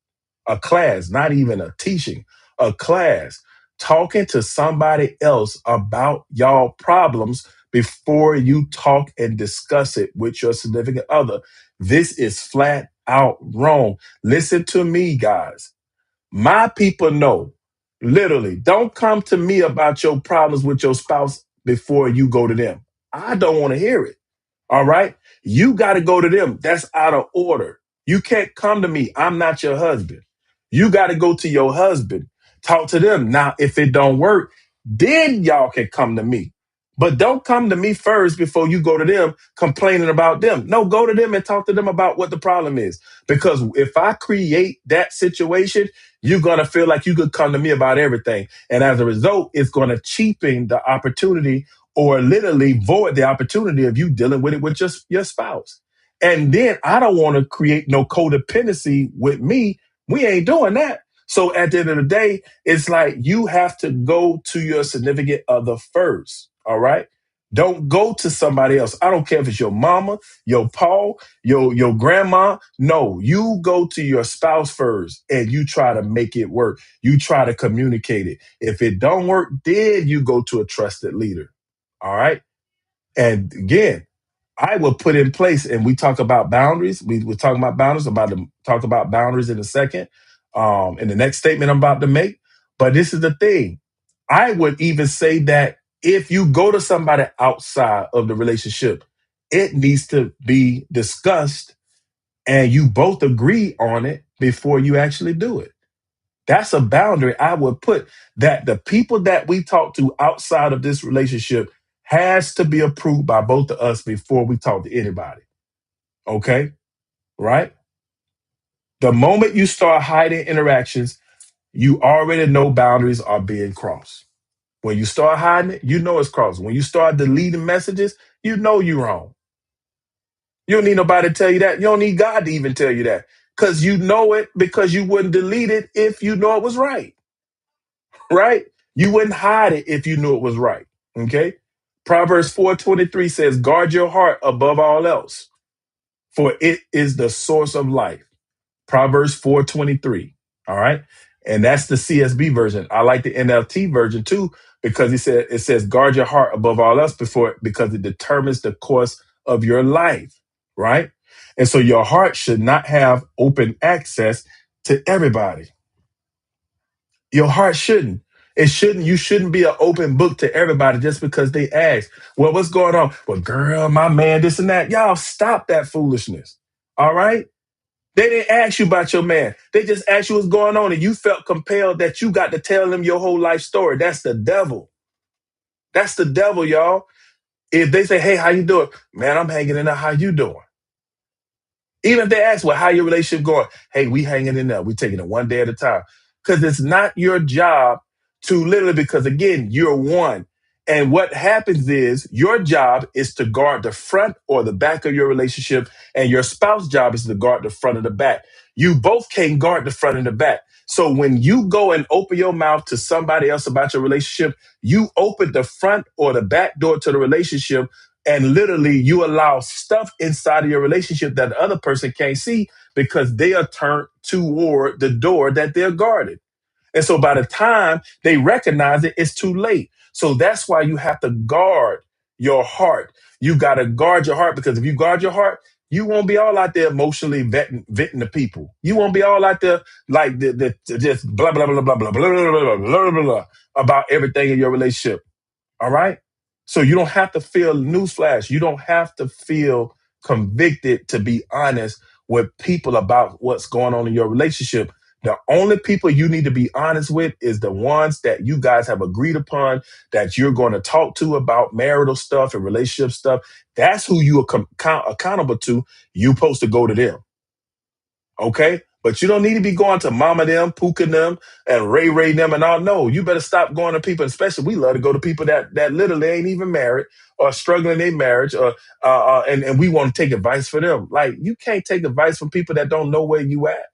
A class, not even a teaching, a class. Talking to somebody else about y'all problems before you talk and discuss it with your significant other. This is flat out wrong. Listen to me, guys. My people know, literally, don't come to me about your problems with your spouse before you go to them. I don't want to hear it. All right. You got to go to them. That's out of order. You can't come to me. I'm not your husband. You got to go to your husband. Talk to them. Now, if it don't work, then y'all can come to me. But don't come to me first before you go to them complaining about them. No, go to them and talk to them about what the problem is. Because if I create that situation, you're going to feel like you could come to me about everything. And as a result, it's going to cheapen the opportunity or literally void the opportunity of you dealing with it with just your spouse. And then I don't want to create no codependency with me. We ain't doing that. So at the end of the day, it's like you have to go to your significant other first. All right. Don't go to somebody else. I don't care if it's your mama, your Paul, your grandma. No, you go to your spouse first and you try to make it work. You try to communicate it. If it don't work, then you go to a trusted leader. All right. And again, I will put in place, and we talk about boundaries. We're talking about boundaries, about to talk about boundaries in a second, in the next statement I'm about to make. But this is the thing. I would even say that if you go to somebody outside of the relationship, it needs to be discussed and you both agree on it before you actually do it. That's a boundary I would put that the people that we talk to outside of this relationship has to be approved by both of us before we talk to anybody. Okay? Right? The moment you start hiding interactions, you already know boundaries are being crossed. When you start hiding it, you know it's crossed. When you start deleting messages, you know you're wrong. You don't need nobody to tell you that. You don't need God to even tell you that. Because you know it because you wouldn't delete it if you know it was right. Right? You wouldn't hide it if you knew it was right. Okay? Proverbs 4:23 says, guard your heart above all else, for it is the source of life. Proverbs 4:23. All right. And that's the CSB version. I like the NLT version too, because it says guard your heart above all else because it determines the course of your life. Right. And so your heart should not have open access to everybody. Your heart shouldn't. It shouldn't. You shouldn't be an open book to everybody just because they ask, well, what's going on? Well, girl, my man, this and that. Y'all stop that foolishness. All right. They didn't ask you about your man. They just asked you what's going on, and you felt compelled that you got to tell them your whole life story. That's the devil. That's the devil, y'all. If they say, hey, how you doing? Man, I'm hanging in there. How you doing? Even if they ask, well, how your relationship going? Hey, we hanging in there. We taking it one day at a time. Because it's not your job to literally, because again, you're one. And what happens is your job is to guard the front or the back of your relationship, and your spouse's job is to guard the front and the back. You both can't guard the front and the back. So when you go and open your mouth to somebody else about your relationship, you open the front or the back door to the relationship, and literally you allow stuff inside of your relationship that the other person can't see because they are turned toward the door that they're guarded. And so by the time they recognize it, it's too late. So that's why you have to guard your heart. You got to guard your heart, because if you guard your heart, you won't be all out there emotionally venting the people. You won't be all out there like just blah, blah, blah, blah, blah, blah, blah, blah, blah, blah, blah, about everything in your relationship. All right. So you don't have to feel, newsflash, you don't have to feel convicted to be honest with people about what's going on in your relationship, The only people you need to be honest with is the ones that you guys have agreed upon that you're going to talk to about marital stuff and relationship stuff. That's who you are accountable to. You're supposed to go to them. Okay? But you don't need to be going to mama them, puka them, and ray them and all. No, you better stop going to people, especially we love to go to people that literally ain't even married or struggling in their marriage or and we want to take advice for them. Like you can't take advice from people that don't know where you at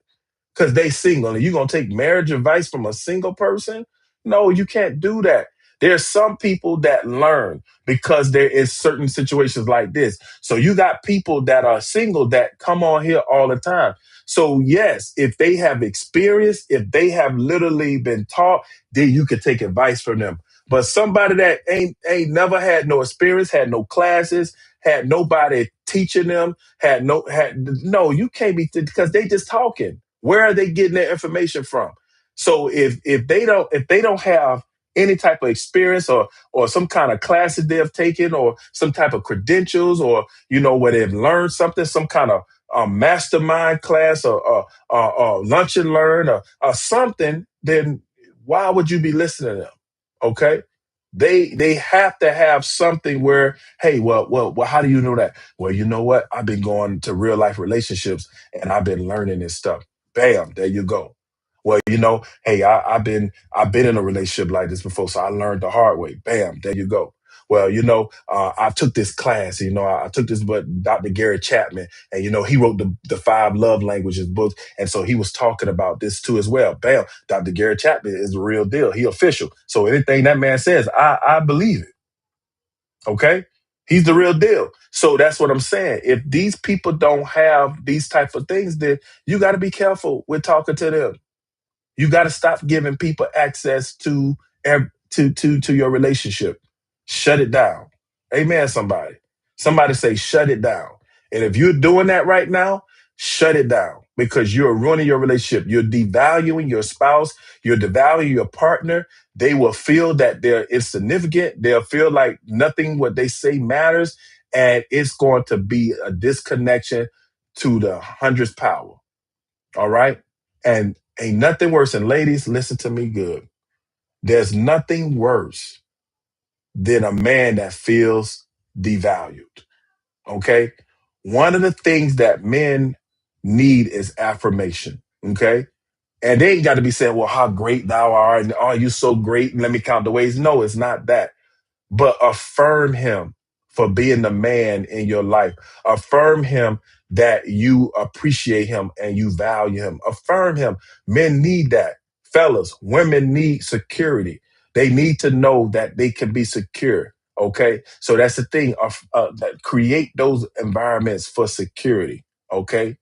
because they single. And you gonna take marriage advice from a single person? No, you can't do that. There's some people that learn because there is certain situations like this. So you got people that are single that come on here all the time. So yes, if they have experience, if they have literally been taught, then you could take advice from them. But somebody that ain't never had no experience, had no classes, had nobody teaching them, had no, you can't be because they just talking. Where are they getting their information from? So if they don't have any type of experience or some kind of classes they've taken or some type of credentials or where they've learned something, some kind of mastermind class or lunch and learn or something, then why would you be listening to them? Okay. They have to have something where, hey, well, how do you know that? Well, you know what? I've been going to real life relationships and I've been learning this stuff. Bam, there you go. Well, hey, I've been in a relationship like this before, so I learned the hard way. Bam, there you go. Well, I took this class. I took this, but Dr. Gary Chapman, and he wrote the five love languages book, and so he was talking about this too as well. Bam, Dr. Gary Chapman is the real deal. He official. So anything that man says, I believe it. Okay. He's the real deal. So that's what I'm saying. If these people don't have these type of things, then you got to be careful with talking to them. You got to stop giving people access to your relationship. Shut it down. Amen. Somebody say shut it down. And if you're doing that right now, shut it down because you're ruining your relationship. You're devaluing your spouse. You're devaluing your partner. They will feel that they're insignificant. They'll feel like nothing what they say matters, and it's going to be a disconnection to the hundredth power. All right. And ain't nothing worse. And ladies, listen to me good. There's nothing worse than a man that feels devalued. Okay. One of the things that men need is affirmation. Okay. And they ain't got to be saying, well, how great thou art. And oh, you so great. And let me count the ways. No, it's not that, but affirm him for being the man in your life. Affirm him that you appreciate him and you value him. Affirm him. Men need that. Fellas, women need security. They need to know that they can be secure. Okay. So that's the thing of that create those environments for security. Okay.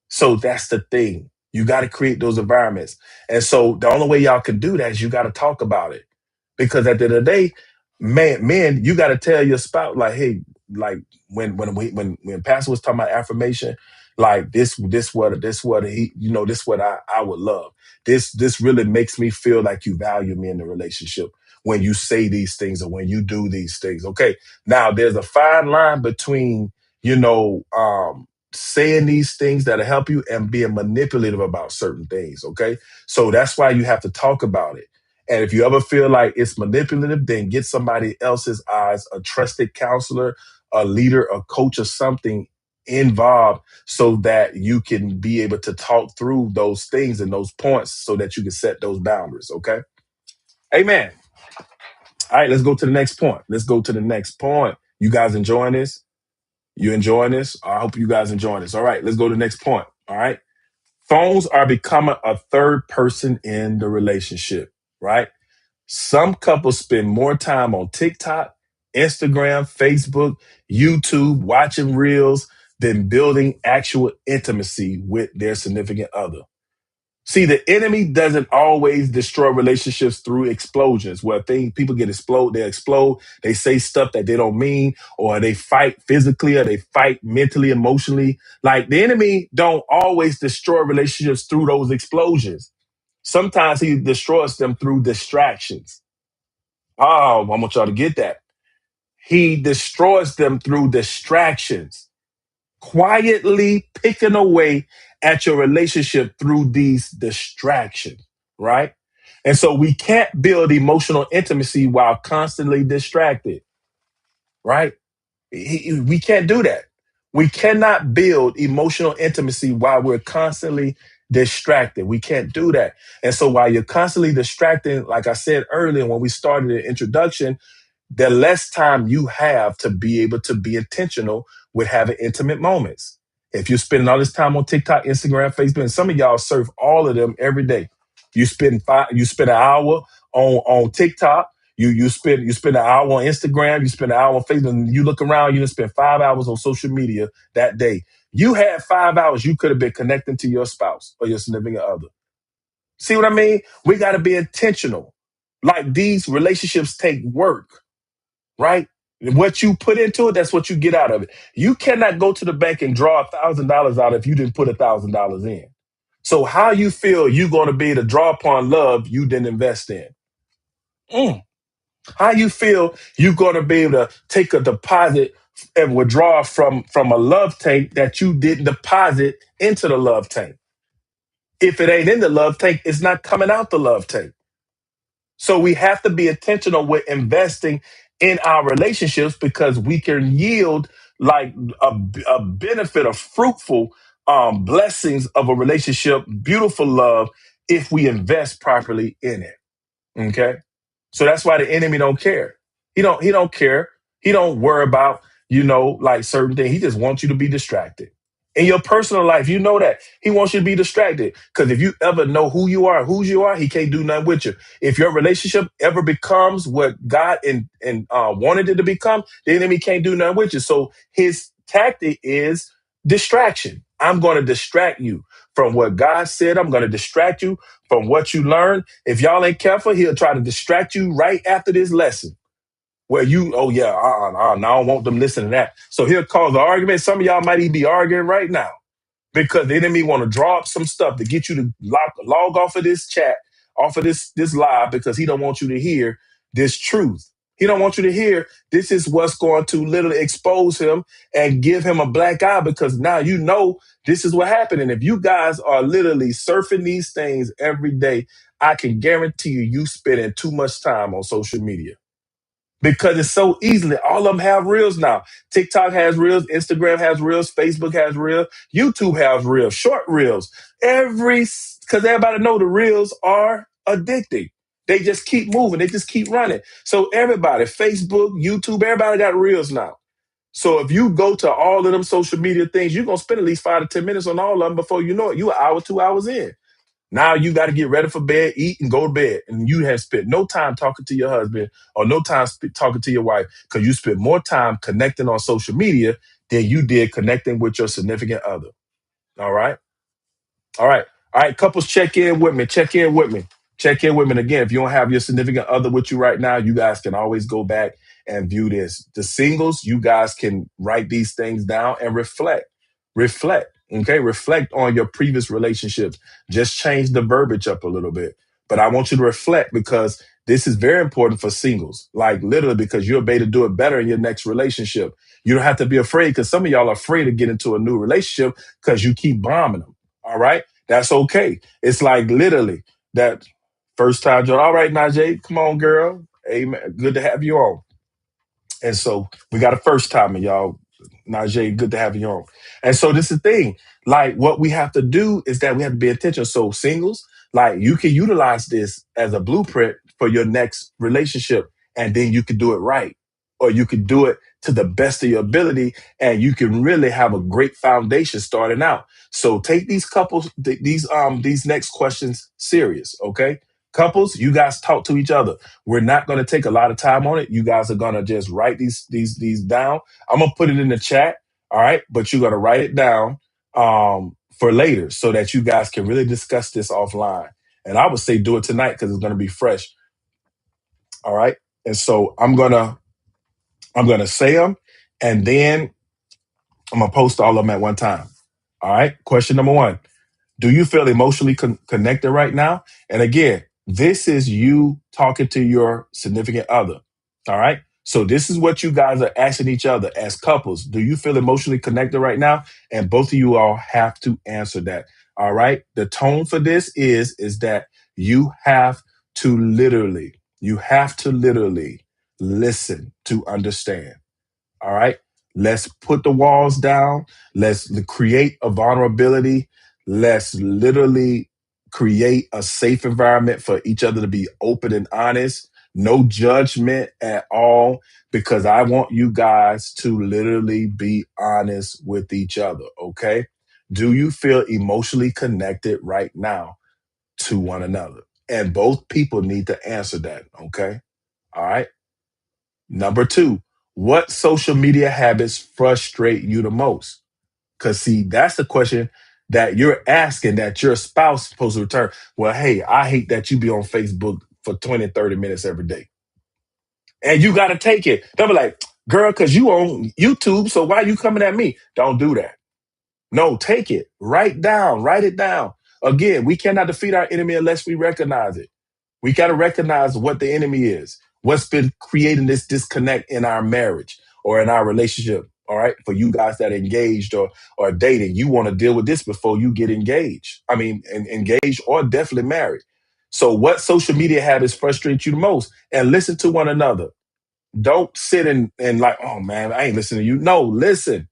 So that's the thing. You got to create those environments. And so the only way y'all can do that is you got to talk about it. Because at the end of the day, men, you got to tell your spouse, like, hey, like when Pastor was talking about affirmation, like this what he, this what I would love. This really makes me feel like you value me in the relationship when you say these things or when you do these things. Okay. Now there's a fine line between, saying these things that'll help you and being manipulative about certain things. Okay. So that's why you have to talk about it. And if you ever feel like it's manipulative, then get somebody else's eyes, a trusted counselor, a leader, a coach, or something involved so that you can be able to talk through those things and those points so that you can set those boundaries. Okay. Amen. All right. Let's go to the next point. You guys enjoying this? You enjoying this? I hope you guys enjoying this. All right. Let's go to the next point. All right. Phones are becoming a third person in the relationship, right? Some couples spend more time on TikTok, Instagram, Facebook, YouTube, watching reels than building actual intimacy with their significant other. See, the enemy doesn't always destroy relationships through explosions where people they explode, they say stuff that they don't mean, or they fight physically, or they fight mentally, emotionally. Like the enemy don't always destroy relationships through those explosions. Sometimes he destroys them through distractions. Oh, I want y'all to get that. He destroys them through distractions. quietly picking away at your relationship through these distractions, right? And so we can't build emotional intimacy while constantly distracted, right? We can't do that. We cannot build emotional intimacy while we're constantly distracted. We can't do that. And so while you're constantly distracted, like I said earlier when we started the introduction, the less time you have to be able to be intentional with having intimate moments. If you're spending all this time on TikTok, Instagram, Facebook, and some of y'all surf all of them every day. You spend an hour on TikTok, you spend an hour on Instagram, you spend an hour on Facebook, and you look around, you done spend 5 hours on social media that day. You had 5 hours you could have been connecting to your spouse or your significant other. See what I mean? We got to be intentional. Like these relationships take work, right? What you put into it, that's what you get out of it. You cannot go to the bank and draw $1,000 out if you didn't put $1,000 in. So how you feel you going to be able to draw upon love you didn't invest in? Mm. How you feel you going to be able to take a deposit and withdraw from a love tank that you didn't deposit into the love tank? If it ain't in the love tank, it's not coming out the love tank. So we have to be intentional with investing in our relationships because we can yield like a benefit of fruitful blessings of a relationship, beautiful love, if we invest properly in it. Okay. So that's why the enemy don't care. He don't care. He don't worry about, like certain things. He just wants you to be distracted. In your personal life, you know that. He wants you to be distracted. Because if you ever know who you are, whose you are, he can't do nothing with you. If your relationship ever becomes what God wanted it to become, the enemy can't do nothing with you. So his tactic is distraction. I'm going to distract you from what God said. I'm going to distract you from what you learned. If y'all ain't careful, he'll try to distract you right after this lesson. Where oh yeah, now I don't want them listening to that. So he'll cause an argument. Some of y'all might even be arguing right now because the enemy want to draw up some stuff to get you to log off of this chat, off of this live, because he don't want you to hear this truth. He don't want you to hear this is what's going to literally expose him and give him a black eye because now you know this is what happened. And if you guys are literally surfing these things every day, I can guarantee you spending too much time on social media because it's so easily. All of them have reels now. TikTok has reels, Instagram has reels, Facebook has reels, YouTube has reels, short reels. Because everybody know the reels are addicting. They just keep moving. They just keep running. So everybody, Facebook, YouTube, everybody got reels now. So if you go to all of them social media things, you're going to spend at least 5 to 10 minutes on all of them before you know it. You an hour, 2 hours in. Now you got to get ready for bed, eat, and go to bed. And you have spent no time talking to your husband or no time talking to your wife because you spent more time connecting on social media than you did connecting with your significant other. All right? All right. All right. Couples, check in with me. Check in with me. Check in with me. And again, if you don't have your significant other with you right now, you guys can always go back and view this. The singles, you guys can write these things down and reflect. Reflect. Okay. Reflect on your previous relationships. Just change the verbiage up a little bit. But I want you to reflect because this is very important for singles. Like literally, because you'll be able to do it better in your next relationship. You don't have to be afraid because some of y'all are afraid to get into a new relationship because you keep bombing them. All right. That's okay. It's like literally that first time, Joe. All right, Najee, come on, girl. Amen. Good to have you on. And so we got a first timer, y'all. Najee, good to have you on. And so this is the thing. Like what we have to do is that we have to be intentional. So singles, like you can utilize this as a blueprint for your next relationship, and then you can do it right. Or you can do it to the best of your ability, and you can really have a great foundation starting out. So take these couples, these next questions serious, okay? Couples, you guys talk to each other. We're not going to take a lot of time on it. You guys are going to just write these down. I'm going to put it in the chat, all right? But you're going to write it down for later so that you guys can really discuss this offline. And I would say do it tonight because it's going to be fresh, all right? And so I'm gonna say them, and then I'm gonna post all of them at one time. All right. Question number 1: do you feel emotionally connected right now? And again, this is you talking to your significant other. All right. So this is what you guys are asking each other as couples. Do you feel emotionally connected right now? And both of you all have to answer that. All right. The tone for this is that you have to literally listen to understand. All right. Let's put the walls down. Let's create a vulnerability. Let's literally create a safe environment for each other to be open and honest. No judgment at all, because I want you guys to literally be honest with each other. Okay. Do you feel emotionally connected right now to one another? And both people need to answer that. Okay. All right. Number two, what social media habits frustrate you the most? Because, see, that's the question that you're asking that your spouse is supposed to return. Well, hey, I hate that you be on Facebook for 20, 30 minutes every day. And you got to take it. They'll be like, girl, because you on YouTube, so why you coming at me? Don't do that. No, take it. Write it down. Again, we cannot defeat our enemy unless we recognize it. We got to recognize what the enemy is, what's been creating this disconnect in our marriage or in our relationship. All right. For you guys that are engaged or dating, you want to deal with this before you get engaged. I mean, engaged or definitely married. So, what social media habits frustrate you the most? And listen to one another. Don't sit and like, oh man, I ain't listening to you. No, listen.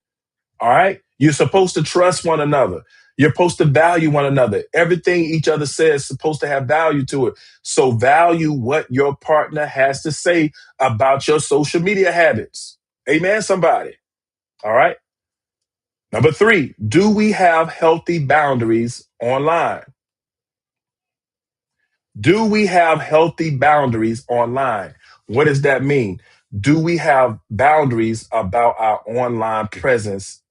All right. You're supposed to trust one another. You're supposed to value one another. Everything each other says is supposed to have value to it. So value what your partner has to say about your social media habits. Amen, somebody. All right. Number three, do we have healthy boundaries online? Do we have healthy boundaries online? What does that mean? Do we have boundaries about our online presence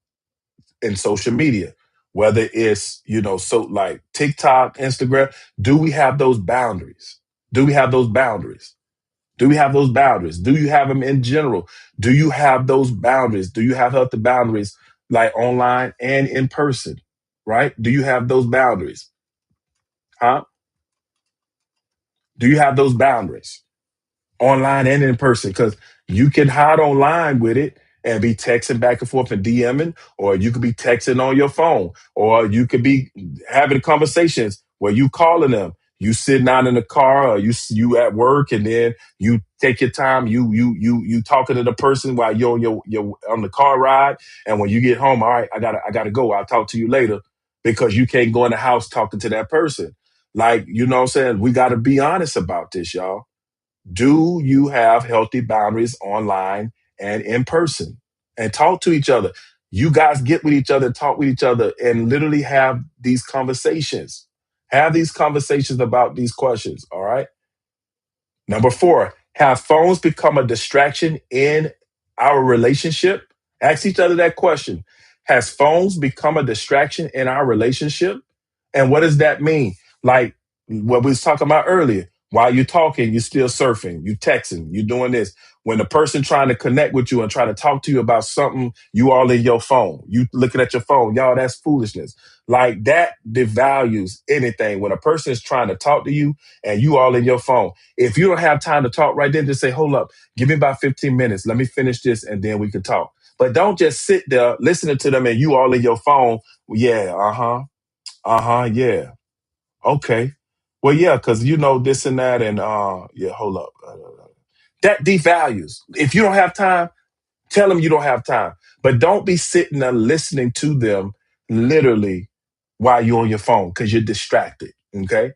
in social media, whether it's, so like TikTok, Instagram? Do we have those boundaries? Do we have those boundaries? Do we have those boundaries? Do you have them in general? Do you have those boundaries? Do you have healthy boundaries like online and in person? Right? Do you have those boundaries? Huh? Do you have those boundaries? Online and in person, because you can hide online with it and be texting back and forth and DMing, or you could be texting on your phone, or you could be having conversations where you calling them, you sitting out in the car, or you at work, and then you take your time, you talking to the person while you're on your on the car ride, and when you get home, all right, I gotta go. I'll talk to you later, because you can't go in the house talking to that person. Like, you know what I'm saying? We got to be honest about this, y'all. Do you have healthy boundaries online and in person? And talk to each other. You guys get with each other, talk with each other, and literally have these conversations. Have these conversations about these questions. All right. Number four, have phones become a distraction in our relationship? Ask each other that question. Has phones become a distraction in our relationship? And what does that mean? Like what we was talking about earlier. While you're talking, you're still surfing, you texting, you doing this. When the person trying to connect with you and try to talk to you about something, you all in your phone. You looking at your phone. Y'all, that's foolishness. Like that devalues anything. When a person is trying to talk to you and you all in your phone, if you don't have time to talk right then, just say, hold up, give me about 15 minutes. Let me finish this and then we can talk. But don't just sit there listening to them and you all in your phone. Yeah, uh-huh. Uh-huh, yeah. Okay. Well, yeah, because you know this and that, and yeah, hold up. That devalues. If you don't have time, tell them you don't have time. But don't be sitting there listening to them literally while you're on your phone, because you're distracted. Okay.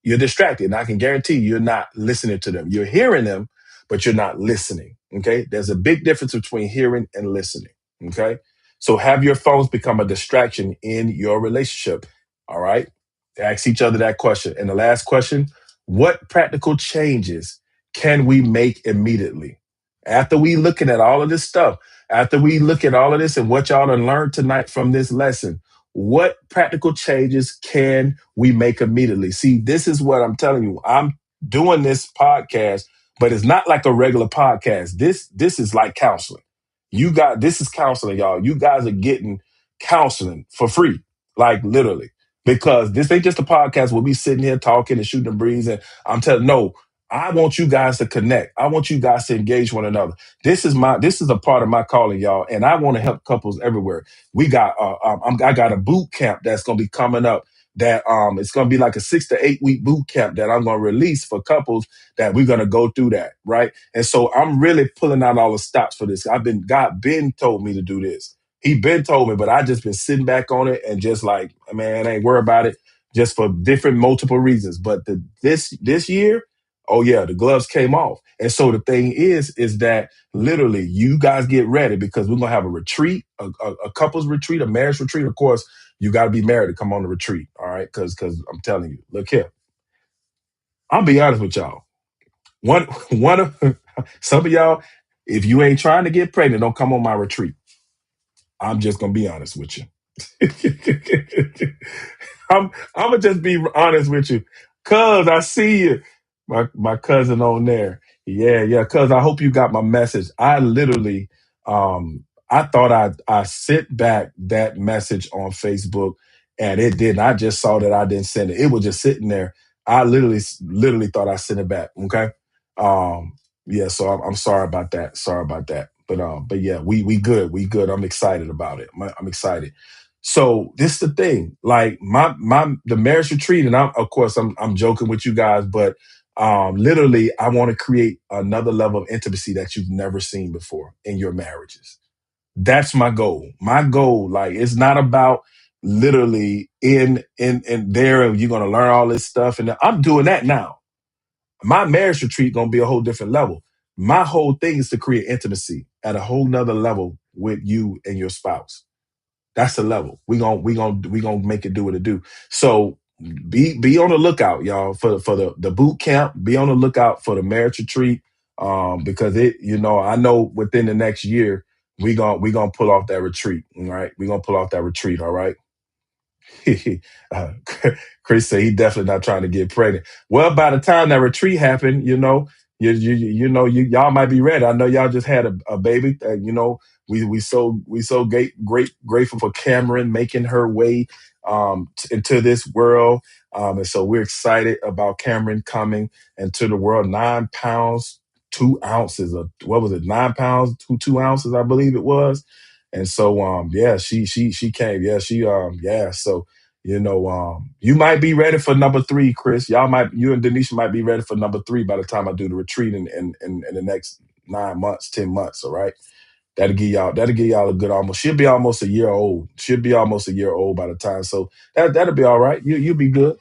You're distracted. And I can guarantee you're not listening to them. You're hearing them, but you're not listening. Okay. There's a big difference between hearing and listening. Okay. So have your phones become a distraction in your relationship. All right. Ask each other that question. And the last question, what practical changes can we make immediately? After we looking at all of this stuff, after we look at all of this and what y'all done learned tonight from this lesson, what practical changes can we make immediately? See, this is what I'm telling you. I'm doing this podcast, but it's not like a regular podcast. This is like counseling. This is counseling, y'all. You guys are getting counseling for free, like literally, because this ain't just a podcast where we sitting here talking and shooting the breeze. And I'm telling, no, I want you guys to connect. I want you guys to engage one another. This is a part of my calling, y'all, and I want to help couples everywhere. We got I got a boot camp that's gonna be coming up. That it's gonna be like a 6 to 8 week boot camp that I'm gonna release for couples that we're gonna go through that, right? And so I'm really pulling out all the stops for this. God been told me to do this. He been told me, but I just been sitting back on it and just like, man, I ain't worried about it, just for different multiple reasons. But this year, oh yeah, the gloves came off. And so the thing is that literally you guys get ready because we're gonna have a retreat, a couples retreat, a marriage retreat. Of course, you got to be married to come on the retreat, all right? Because I'm telling you, look here, I'll be honest with y'all. One of some of y'all, if you ain't trying to get pregnant, don't come on my retreat. I'm just gonna be honest with you. I'm gonna just be honest with you, cuz I see you, my cousin on there. Yeah, cuz I hope you got my message. I literally, I thought I sent back that message on Facebook, and it didn't. I just saw that I didn't send it. It was just sitting there. I literally thought I sent it back. Okay, yeah. So I'm sorry about that. Sorry about that. But yeah, we good. We good. I'm excited about it. I'm excited. So this is the thing, like my the marriage retreat, and of course I'm joking with you guys, but literally I want to create another level of intimacy that you've never seen before in your marriages. That's my goal. My goal, like it's not about literally in there and you're gonna learn all this stuff, and I'm doing that now. My marriage retreat gonna be a whole different level. My whole thing is to create intimacy at a whole nother level with you and your spouse. That's the level. We gonna make it do what it do. So be on the lookout, y'all, for the boot camp. Be on the lookout for the marriage retreat. Because I know within the next year we gonna pull off that retreat. All right. We're gonna pull off that retreat, all right. uh, Chris said he definitely not trying to get pregnant. Well, by the time that retreat happened, y'all might be ready. I know y'all just had a baby. We so great grateful for Cameron making her way into this world, and so we're excited about Cameron coming into the world. 9 pounds 2 ounces, of what was it? 9 pounds 2 ounces, I believe it was. And so yeah, she came. Yeah, yeah. So you might be ready for number three, Chris. You and Denisha might be ready for number three by the time I do the retreat in the next 9 months, 10 months. All right. That'll give y'all a good almost. She'll be almost a year old. She'll be almost a year old by the time. So that'll be all right. You'll be good.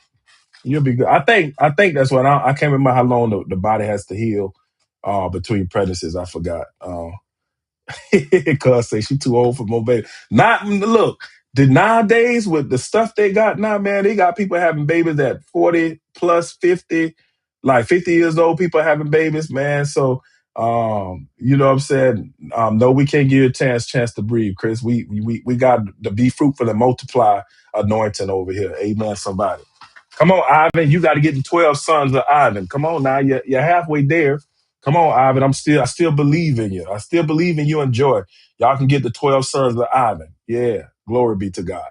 You'll be good. I think that's what I can't remember how long the body has to heal between pregnancies. I forgot. Cuz say she too old for more baby. Not look, nowadays with the stuff they got now, man, they got people having babies at 40 plus 50, like 50 years old, people having babies, man. So you know what I'm saying? No, we can't give you a chance to breathe, Chris. We got to be fruitful and multiply anointing over here. Amen, somebody. Come on, Ivan. You got to get the 12 sons of Ivan. Come on now. You're halfway there. Come on, Ivan. I still believe in you. I still believe in you and Joy. Y'all can get the 12 sons of Ivan. Yeah. Glory be to God.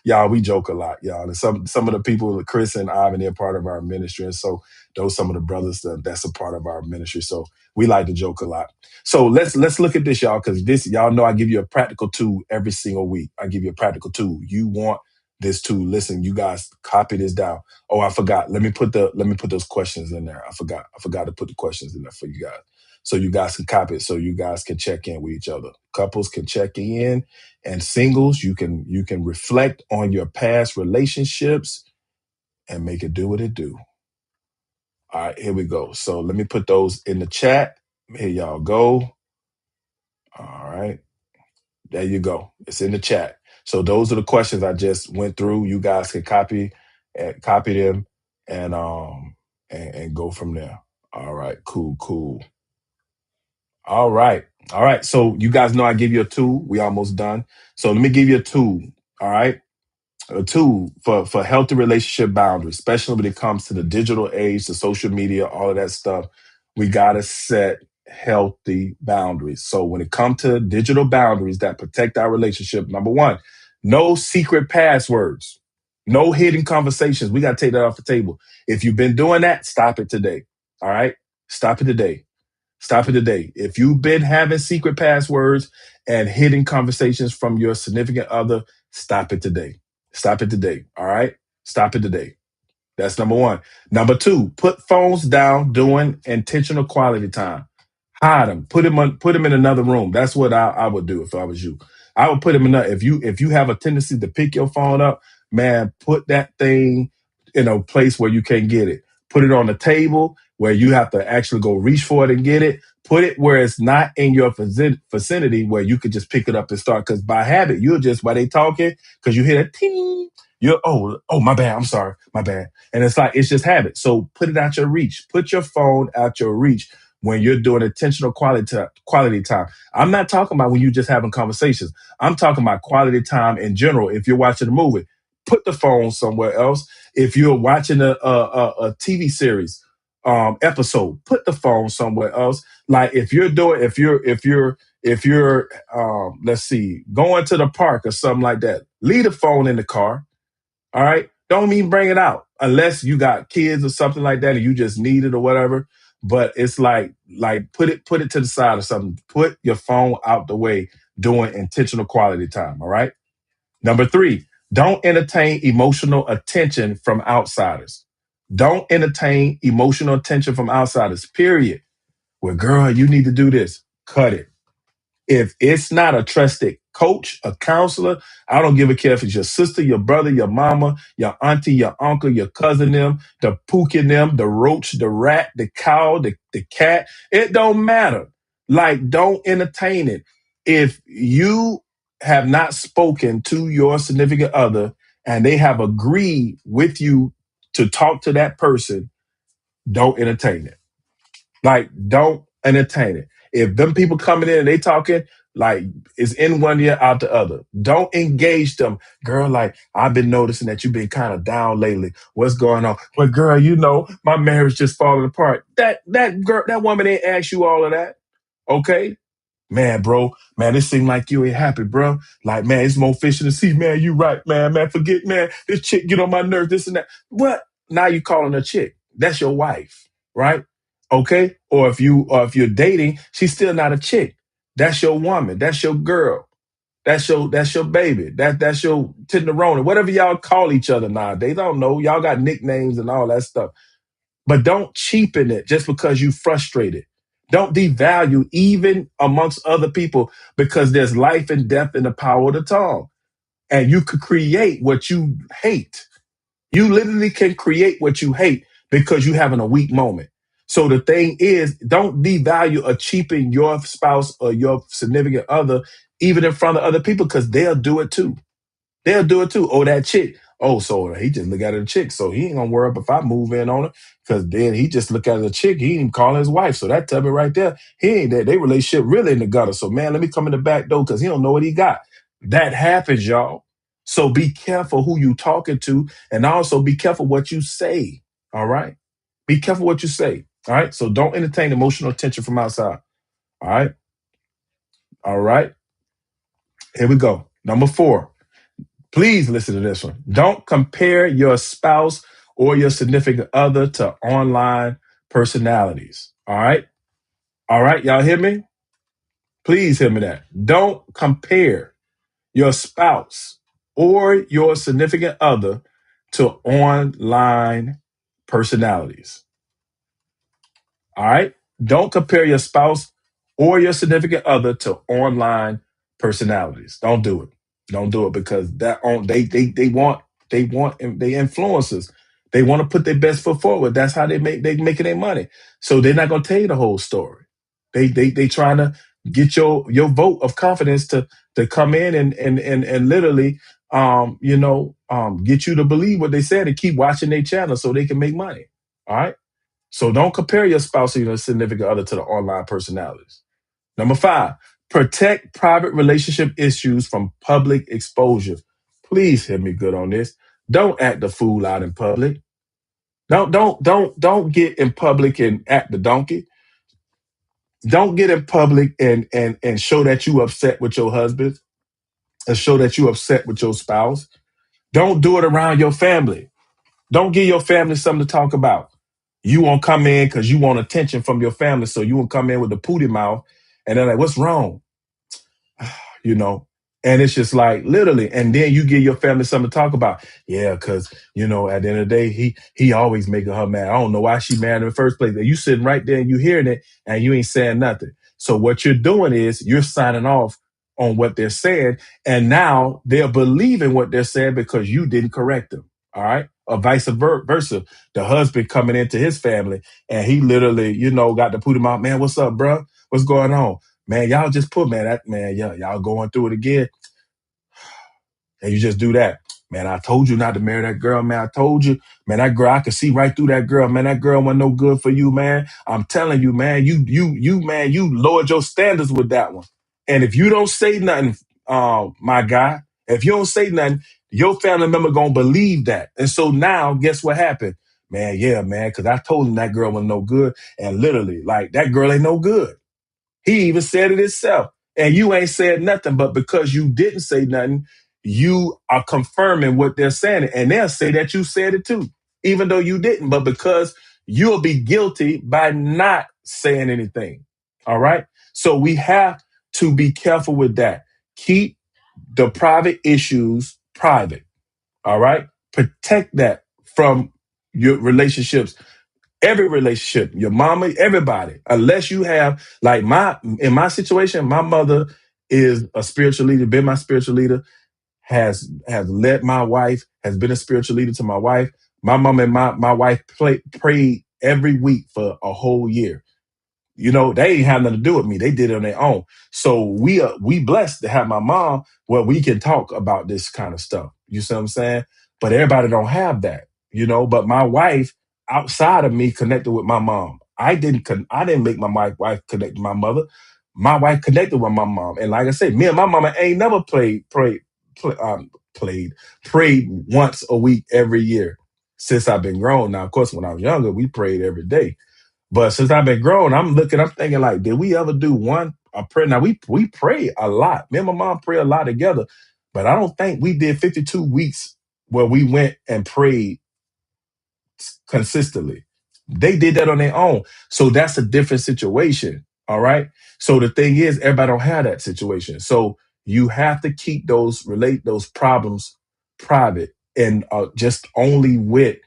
Y'all, we joke a lot, y'all. And some of the people, Chris and Ivan, they're part of our ministry. And so those some of the brothers that's a part of our ministry. So we like to joke a lot. So let's look at this, y'all, because this, y'all know I give you a practical tool every single week. I give you a practical tool. You want this tool. Listen, you guys copy this down. Oh, I forgot. Let me put those questions in there. I forgot to put the questions in there for you guys. So you guys can copy it so you guys can check in with each other. Couples can check in, and singles, you can reflect on your past relationships and make it do what it do. All right, here we go. So let me put those in the chat. Here y'all go. All right. There you go. It's in the chat. So those are the questions I just went through. You guys can copy them and go from there. All right, cool. All right. All right. So you guys know I give you a tool. We almost done. So let me give you a tool. All right. A tool for healthy relationship boundaries, especially when it comes to the digital age, the social media, all of that stuff. We gotta set healthy boundaries. So when it comes to digital boundaries that protect our relationship, number one, no secret passwords. No hidden conversations. We got to take that off the table. If you've been doing that, stop it today. All right? Stop it today. Stop it today. If you've been having secret passwords and hidden conversations from your significant other, stop it today. Stop it today. All right? Stop it today. That's number one. Number two, put phones down during intentional quality time. Hide them. Put them in another room. That's what I would do if I was you. I would put them in a, if you have a tendency to pick your phone up, man, put that thing in a place where you can't get it. Put it on the table where you have to actually go reach for it and get it. Put it where it's not in your vicinity where you could just pick it up and start. Because by habit, you'll just while they talking, because you hear that ting, you're my bad. I'm sorry, my bad. And it's like it's just habit. So put it out your reach. Put your phone out your reach when you're doing intentional quality time. I'm not talking about when you're just having conversations. I'm talking about quality time in general. If you're watching a movie, put the phone somewhere else. If you're watching a TV series episode, put the phone somewhere else. Like if you're let's see, going to the park or something like that, leave the phone in the car. All right. Don't even bring it out unless you got kids or something like that and you just need it or whatever. But it's like put it to the side or something. Put your phone out the way during intentional quality time. All right. Number three, don't entertain emotional attention from outsiders. Don't entertain emotional attention from outsiders, period. Well, girl, you need to do this. Cut it. If it's not a trusted coach, a counselor, I don't give a care if it's your sister, your brother, your mama, your auntie, your uncle, your cousin, them, the pook in them, the roach, the rat, the cow, the cat. It don't matter. Like, don't entertain it. If you have not spoken to your significant other and they have agreed with you to talk to that person, don't entertain it. Like, don't entertain it. If them people coming in and they talking, like it's in one ear, out the other. Don't engage them. Girl, like, I've been noticing that you've been kind of down lately. What's going on? Well, girl, my marriage just falling apart. That girl, that woman ain't asked you all of that. Okay? Man, bro, man, it seems like you ain't happy, bro. Like, man, it's more fish in the sea, man. You right, man, forget, man. This chick get on my nerves, this and that. What? Now you calling her chick. That's your wife, right? Okay? Or if you're dating, she's still not a chick. That's your woman. That's your girl. That's your baby. That's your tenderoni. Whatever y'all call each other nowadays. I don't know. Y'all got nicknames and all that stuff. But don't cheapen it just because you frustrated. Don't devalue even amongst other people because there's life and death in the power of the tongue. And you could create what you hate. You literally can create what you hate because you're having a weak moment. So the thing is, don't devalue or cheapen your spouse or your significant other, even in front of other people, because they'll do it too. They'll do it too. Oh, that chick. Oh, so he just look at a chick. So he ain't gonna worry if I move in on her. Cause then he just look at a chick. He ain't even calling his wife. So that tell me right there, he ain't that they relationship really in the gutter. So man, let me come in the back door because he don't know what he got. That happens, y'all. So be careful who you talking to, and also be careful what you say. All right. Be careful what you say. All right. So don't entertain emotional attention from outside. All right. All right. Here we go. Number four. Please listen to this one. Don't compare your spouse or your significant other to online personalities. All right. All right. Y'all hear me? Please hear me that. Don't compare your spouse or your significant other to online personalities. All right. Don't compare your spouse or your significant other to online personalities. Don't do it. Don't do it because that on they influencers. They want to put their best foot forward. That's how they making their money. So they're not gonna tell you the whole story. They trying to get your vote of confidence to come in and literally get you to believe what they said and keep watching their channel so they can make money. All right. So don't compare your spouse or your significant other to the online personalities. Number five, protect private relationship issues from public exposure. Please hear me good on this. Don't act the fool out in public. Don't get in public and act the donkey. Don't get in public and show that you upset with your husband and show that you upset with your spouse. Don't do it around your family. Don't give your family something to talk about. You won't come in because you want attention from your family. So you won't come in with the pooty mouth and they're like, what's wrong? you know. And it's just like literally, and then you give your family something to talk about. Yeah, because at the end of the day, he always making her mad. I don't know why she mad in the first place. And you sitting right there and you hearing it and you ain't saying nothing. So what you're doing is you're signing off on what they're saying, and now they're believing what they're saying because you didn't correct them. All right. Or vice versa. The husband coming into his family and he literally, got to put him out, man, what's up, bro? What's going on? Man, y'all just put, man, yeah, y'all going through it again. And you just do that. Man, I told you not to marry that girl, man. I told you, man, that girl, I could see right through that girl, man. That girl wasn't no good for you, man. I'm telling you, man, man, you lowered your standards with that one. And if you don't say nothing, my guy, if you don't say nothing, your family member gonna believe that. And so now, guess what happened? Man, yeah, man, because I told him that girl was no good. And literally, like, that girl ain't no good. He even said it himself. And you ain't said nothing, but because you didn't say nothing, you are confirming what they're saying. And they'll say that you said it too, even though you didn't. But because you'll be guilty by not saying anything. All right. So we have to be careful with that. Keep the private issues private. All right. Protect that from your relationships, every relationship, your mama, everybody, unless you have like in my situation, my mother is a spiritual leader, been my spiritual leader, has led my wife, has been a spiritual leader to my wife. My mom and my wife prayed every week for a whole year. They ain't have nothing to do with me. They did it on their own. So we blessed to have my mom where we can talk about this kind of stuff. You see what I'm saying? But everybody don't have that. But my wife, outside of me, connected with my mom. I didn't make my wife connect with my mother. My wife connected with my mom. And like I said, me and my mama ain't never played, prayed once a week every year since I've been grown. Now, of course, when I was younger, we prayed every day. But since I've been grown, I'm thinking like, did we ever do a prayer? Now we pray a lot. Me and my mom pray a lot together, but I don't think we did 52 weeks where we went and prayed consistently. They did that on their own. So that's a different situation. All right. So the thing is, everybody don't have that situation. So you have to keep those problems private and just only with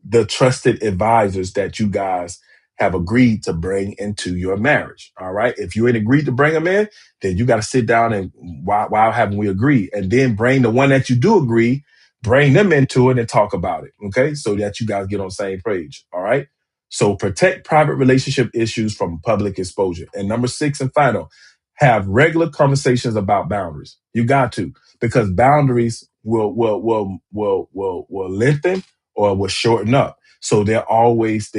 the trusted advisors that you guys have agreed to bring into your marriage. All right. If you ain't agreed to bring them in, then you got to sit down and why haven't we agreed? And then bring the one that you do agree, bring them into it and talk about it. Okay. So that you guys get on the same page. All right. So protect private relationship issues from public exposure. And number 6 and final, have regular conversations about boundaries. You got to, because boundaries will lengthen or will shorten up. So they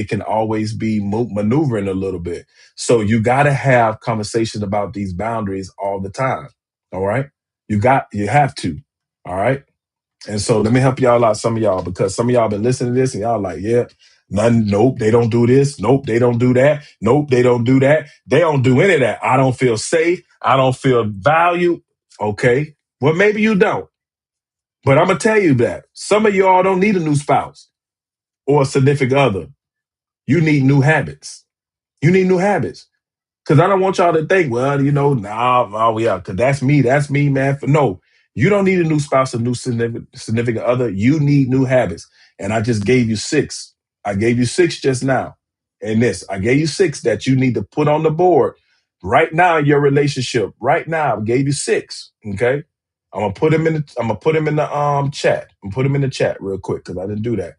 can always be maneuvering a little bit. So you got to have conversations about these boundaries all the time. All right. You have to. All right. And so let me help y'all out, some of y'all, because some of y'all been listening to this and y'all like, yeah, none, nope, they don't do this. Nope, they don't do that. Nope, they don't do that. They don't do any of that. I don't feel safe. I don't feel valued. Okay. Well, maybe you don't. But I'm going to tell you that some of y'all don't need a new spouse or a significant other. You need new habits. You need new habits. Because I don't want y'all to think, well, nah, oh yeah, because that's me, man. No, you don't need a new spouse, a new significant other. You need new habits. And I just gave you 6. I gave you 6 just now. And I gave you 6 that you need to put on the board right now in your relationship. Right now, I gave you 6. Okay. I'm gonna put them in the chat. I'm gonna put them in the chat real quick because I didn't do that.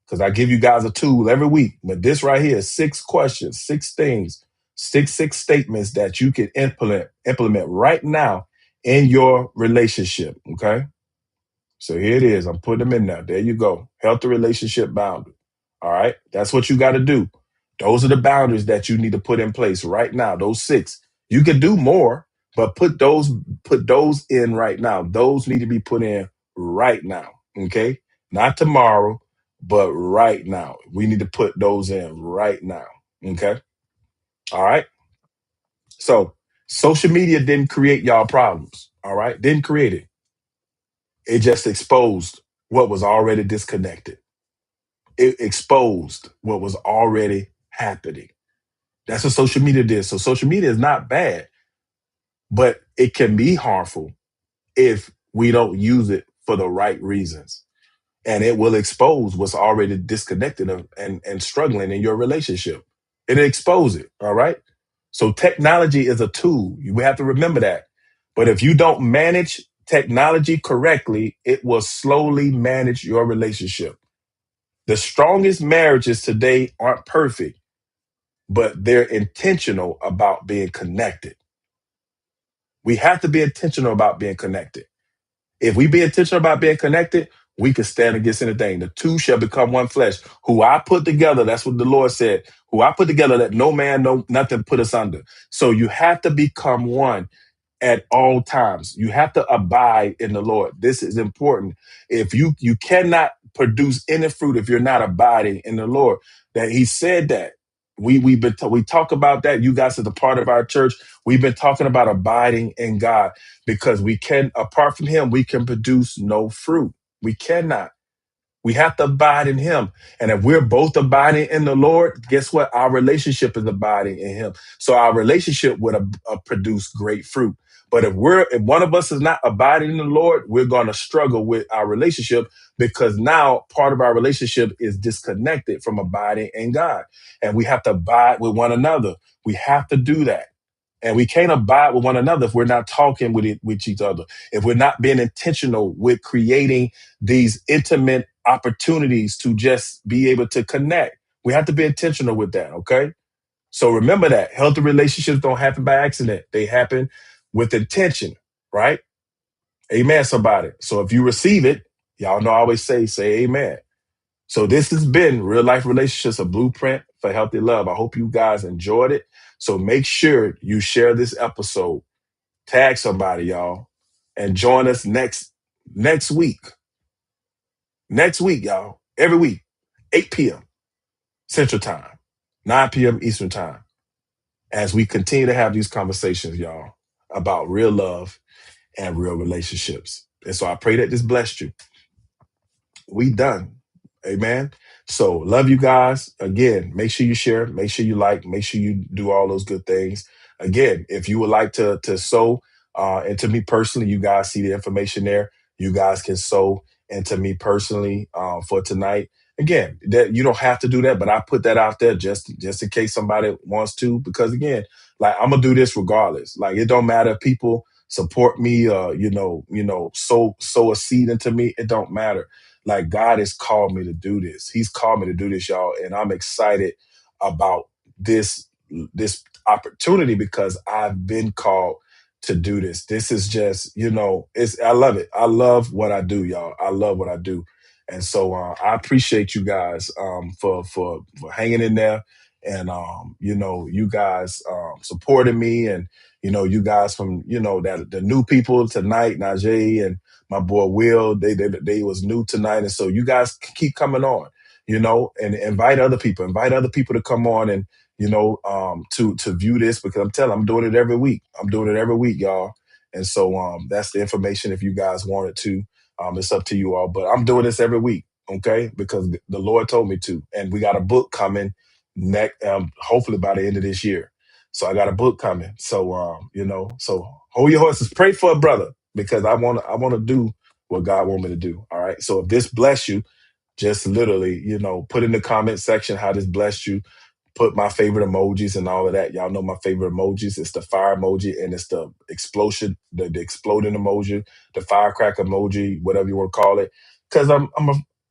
Because I give you guys a tool every week. But this right here is 6 questions, 6 things, six statements that you can implement right now in your relationship. Okay. So here it is. I'm putting them in there. There you go. Healthy relationship boundary. All right. That's what you got to do. Those are the boundaries that you need to put in place right now. Those 6. You can do more, but put those in right now. Those need to be put in right now. Okay. Not tomorrow, but right now. We need to put those in right now. Okay. All right. So social media didn't create y'all problems. All right. Didn't create it. It just exposed. what was already disconnected. It exposed what was already happening. That's what social media did. So social media is not bad, but it can be harmful if we don't use it for the right reasons. And it will expose what's already disconnected and struggling in your relationship. It'll expose it. All right. So technology is a tool. We have to remember that. But if you don't manage technology correctly, it will slowly manage your relationship. The strongest marriages today aren't perfect, but they're intentional about being connected. We have to be intentional about being connected. If we be intentional about being connected, we can stand against anything. The two shall become one flesh. Who I put together, that's what the Lord said. Who I put together, let no man, no nothing put us under. So you have to become one at all times. You have to abide in the Lord. This is important. If you cannot produce any fruit if you're not abiding in the Lord. That He said that. We talk about that. You guys are the part of our church. We've been talking about abiding in God because we can, apart from Him, we can produce no fruit. We cannot. We have to abide in Him. And if we're both abiding in the Lord, guess what? Our relationship is abiding in Him. So our relationship would produce great fruit. But if one of us is not abiding in the Lord, we're going to struggle with our relationship because now part of our relationship is disconnected from abiding in God. And we have to abide with one another. We have to do that. And we can't abide with one another if we're not talking with each other, if we're not being intentional with creating these intimate opportunities to just be able to connect. We have to be intentional with that, okay? So remember that healthy relationships don't happen by accident. They happen with intention, right? Amen, somebody. So if you receive it, y'all know I always say amen. So this has been Real Life Relationships, a blueprint for healthy love. I hope you guys enjoyed it. So make sure you share this episode, tag somebody, y'all, and join us next week. Next week, y'all. Every week, 8 p.m. Central Time, 9 p.m. Eastern Time, as we continue to have these conversations, y'all, about real love and real relationships. And so I pray that this blessed you. We done. Amen. So love you guys. Again, make sure you share, make sure you like, make sure you do all those good things. Again, if you would like to sow into me personally, you guys see the information there. You guys can sow into me personally for tonight. Again, that you don't have to do that, but I put that out there just in case somebody wants to, because again, like I'm gonna do this regardless. Like it don't matter if people support me, sow a seed into me. It don't matter. Like God has called me to do this. He's called me to do this, y'all. And I'm excited about this opportunity because I've been called to do this. This is just, I love it. I love what I do, y'all. I love what I do. And so I appreciate you guys for hanging in there and you guys supporting me and you guys from that the new people tonight, Najee and my boy Will, they was new tonight. And so you guys keep coming on, and invite other people to come on and, to view this because I'm doing it every week. I'm doing it every week, y'all. And so that's the information if you guys wanted to. It's up to you all, but I'm doing this every week, okay? Because the Lord told me to. And we got a book coming next, hopefully by the end of this year. So I got a book coming. So so hold your horses. Pray for a brother because I wanna do what God want me to do. All right. So if this bless you, just literally, put in the comment section how this blessed you. Put my favorite emojis and all of that. Y'all know my favorite emojis. It's the fire emoji and it's the explosion, the exploding emoji, the firecracker emoji, whatever you want to call it. Because I'm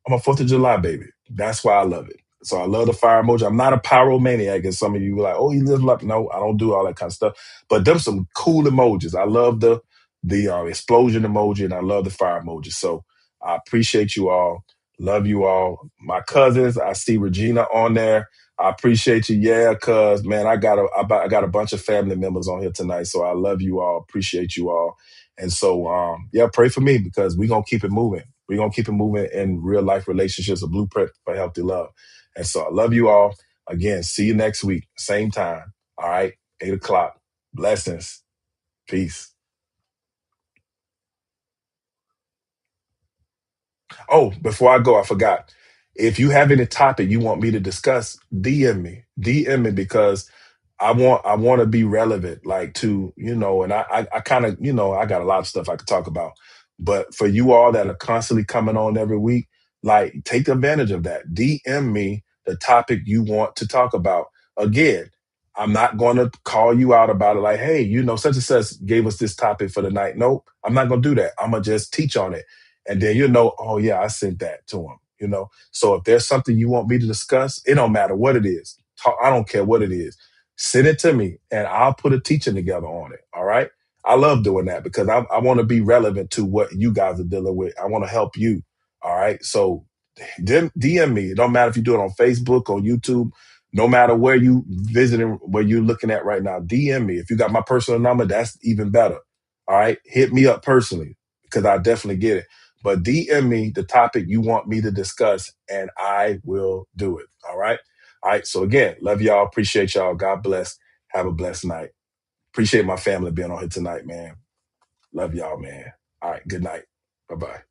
a 4th of July baby. That's why I love it. So I love the fire emoji. I'm not a pyromaniac, and some of you were like, "Oh, he lives like." No, I don't do all that kind of stuff. But them some cool emojis. I love the explosion emoji and I love the fire emoji. So I appreciate you all. Love you all. My cousins, I see Regina on there. I appreciate you. Yeah, cuz man, I got a bunch of family members on here tonight. So I love you all. Appreciate you all. And so yeah, pray for me because we're gonna keep it moving. We're gonna keep it moving in real life relationships, a blueprint for healthy love. And so I love you all. Again, see you next week, same time. All right, 8 o'clock. Blessings. Peace. Oh, before I go, I forgot. If you have any topic you want me to discuss, DM me. DM me because I want to be relevant, like to, and I kind of, I got a lot of stuff I could talk about. But for you all that are constantly coming on every week, like take advantage of that. DM me the topic you want to talk about. Again, I'm not going to call you out about it like, hey, such and such gave us this topic for the night. Nope, I'm not going to do that. I'm going to just teach on it. And then oh yeah, I sent that to him. So if there's something you want me to discuss, it don't matter what it is. I don't care what it is. Send it to me and I'll put a teaching together on it. All right. I love doing that because I want to be relevant to what you guys are dealing with. I want to help you. All right. So DM me. It don't matter if you do it on Facebook or YouTube, no matter where you visiting, where you're looking at right now. DM me. If you got my personal number, that's even better. All right. Hit me up personally because I definitely get it. But DM me the topic you want me to discuss and I will do it. All right. All right. So again, love y'all. Appreciate y'all. God bless. Have a blessed night. Appreciate my family being on here tonight, man. Love y'all, man. All right. Good night. Bye bye.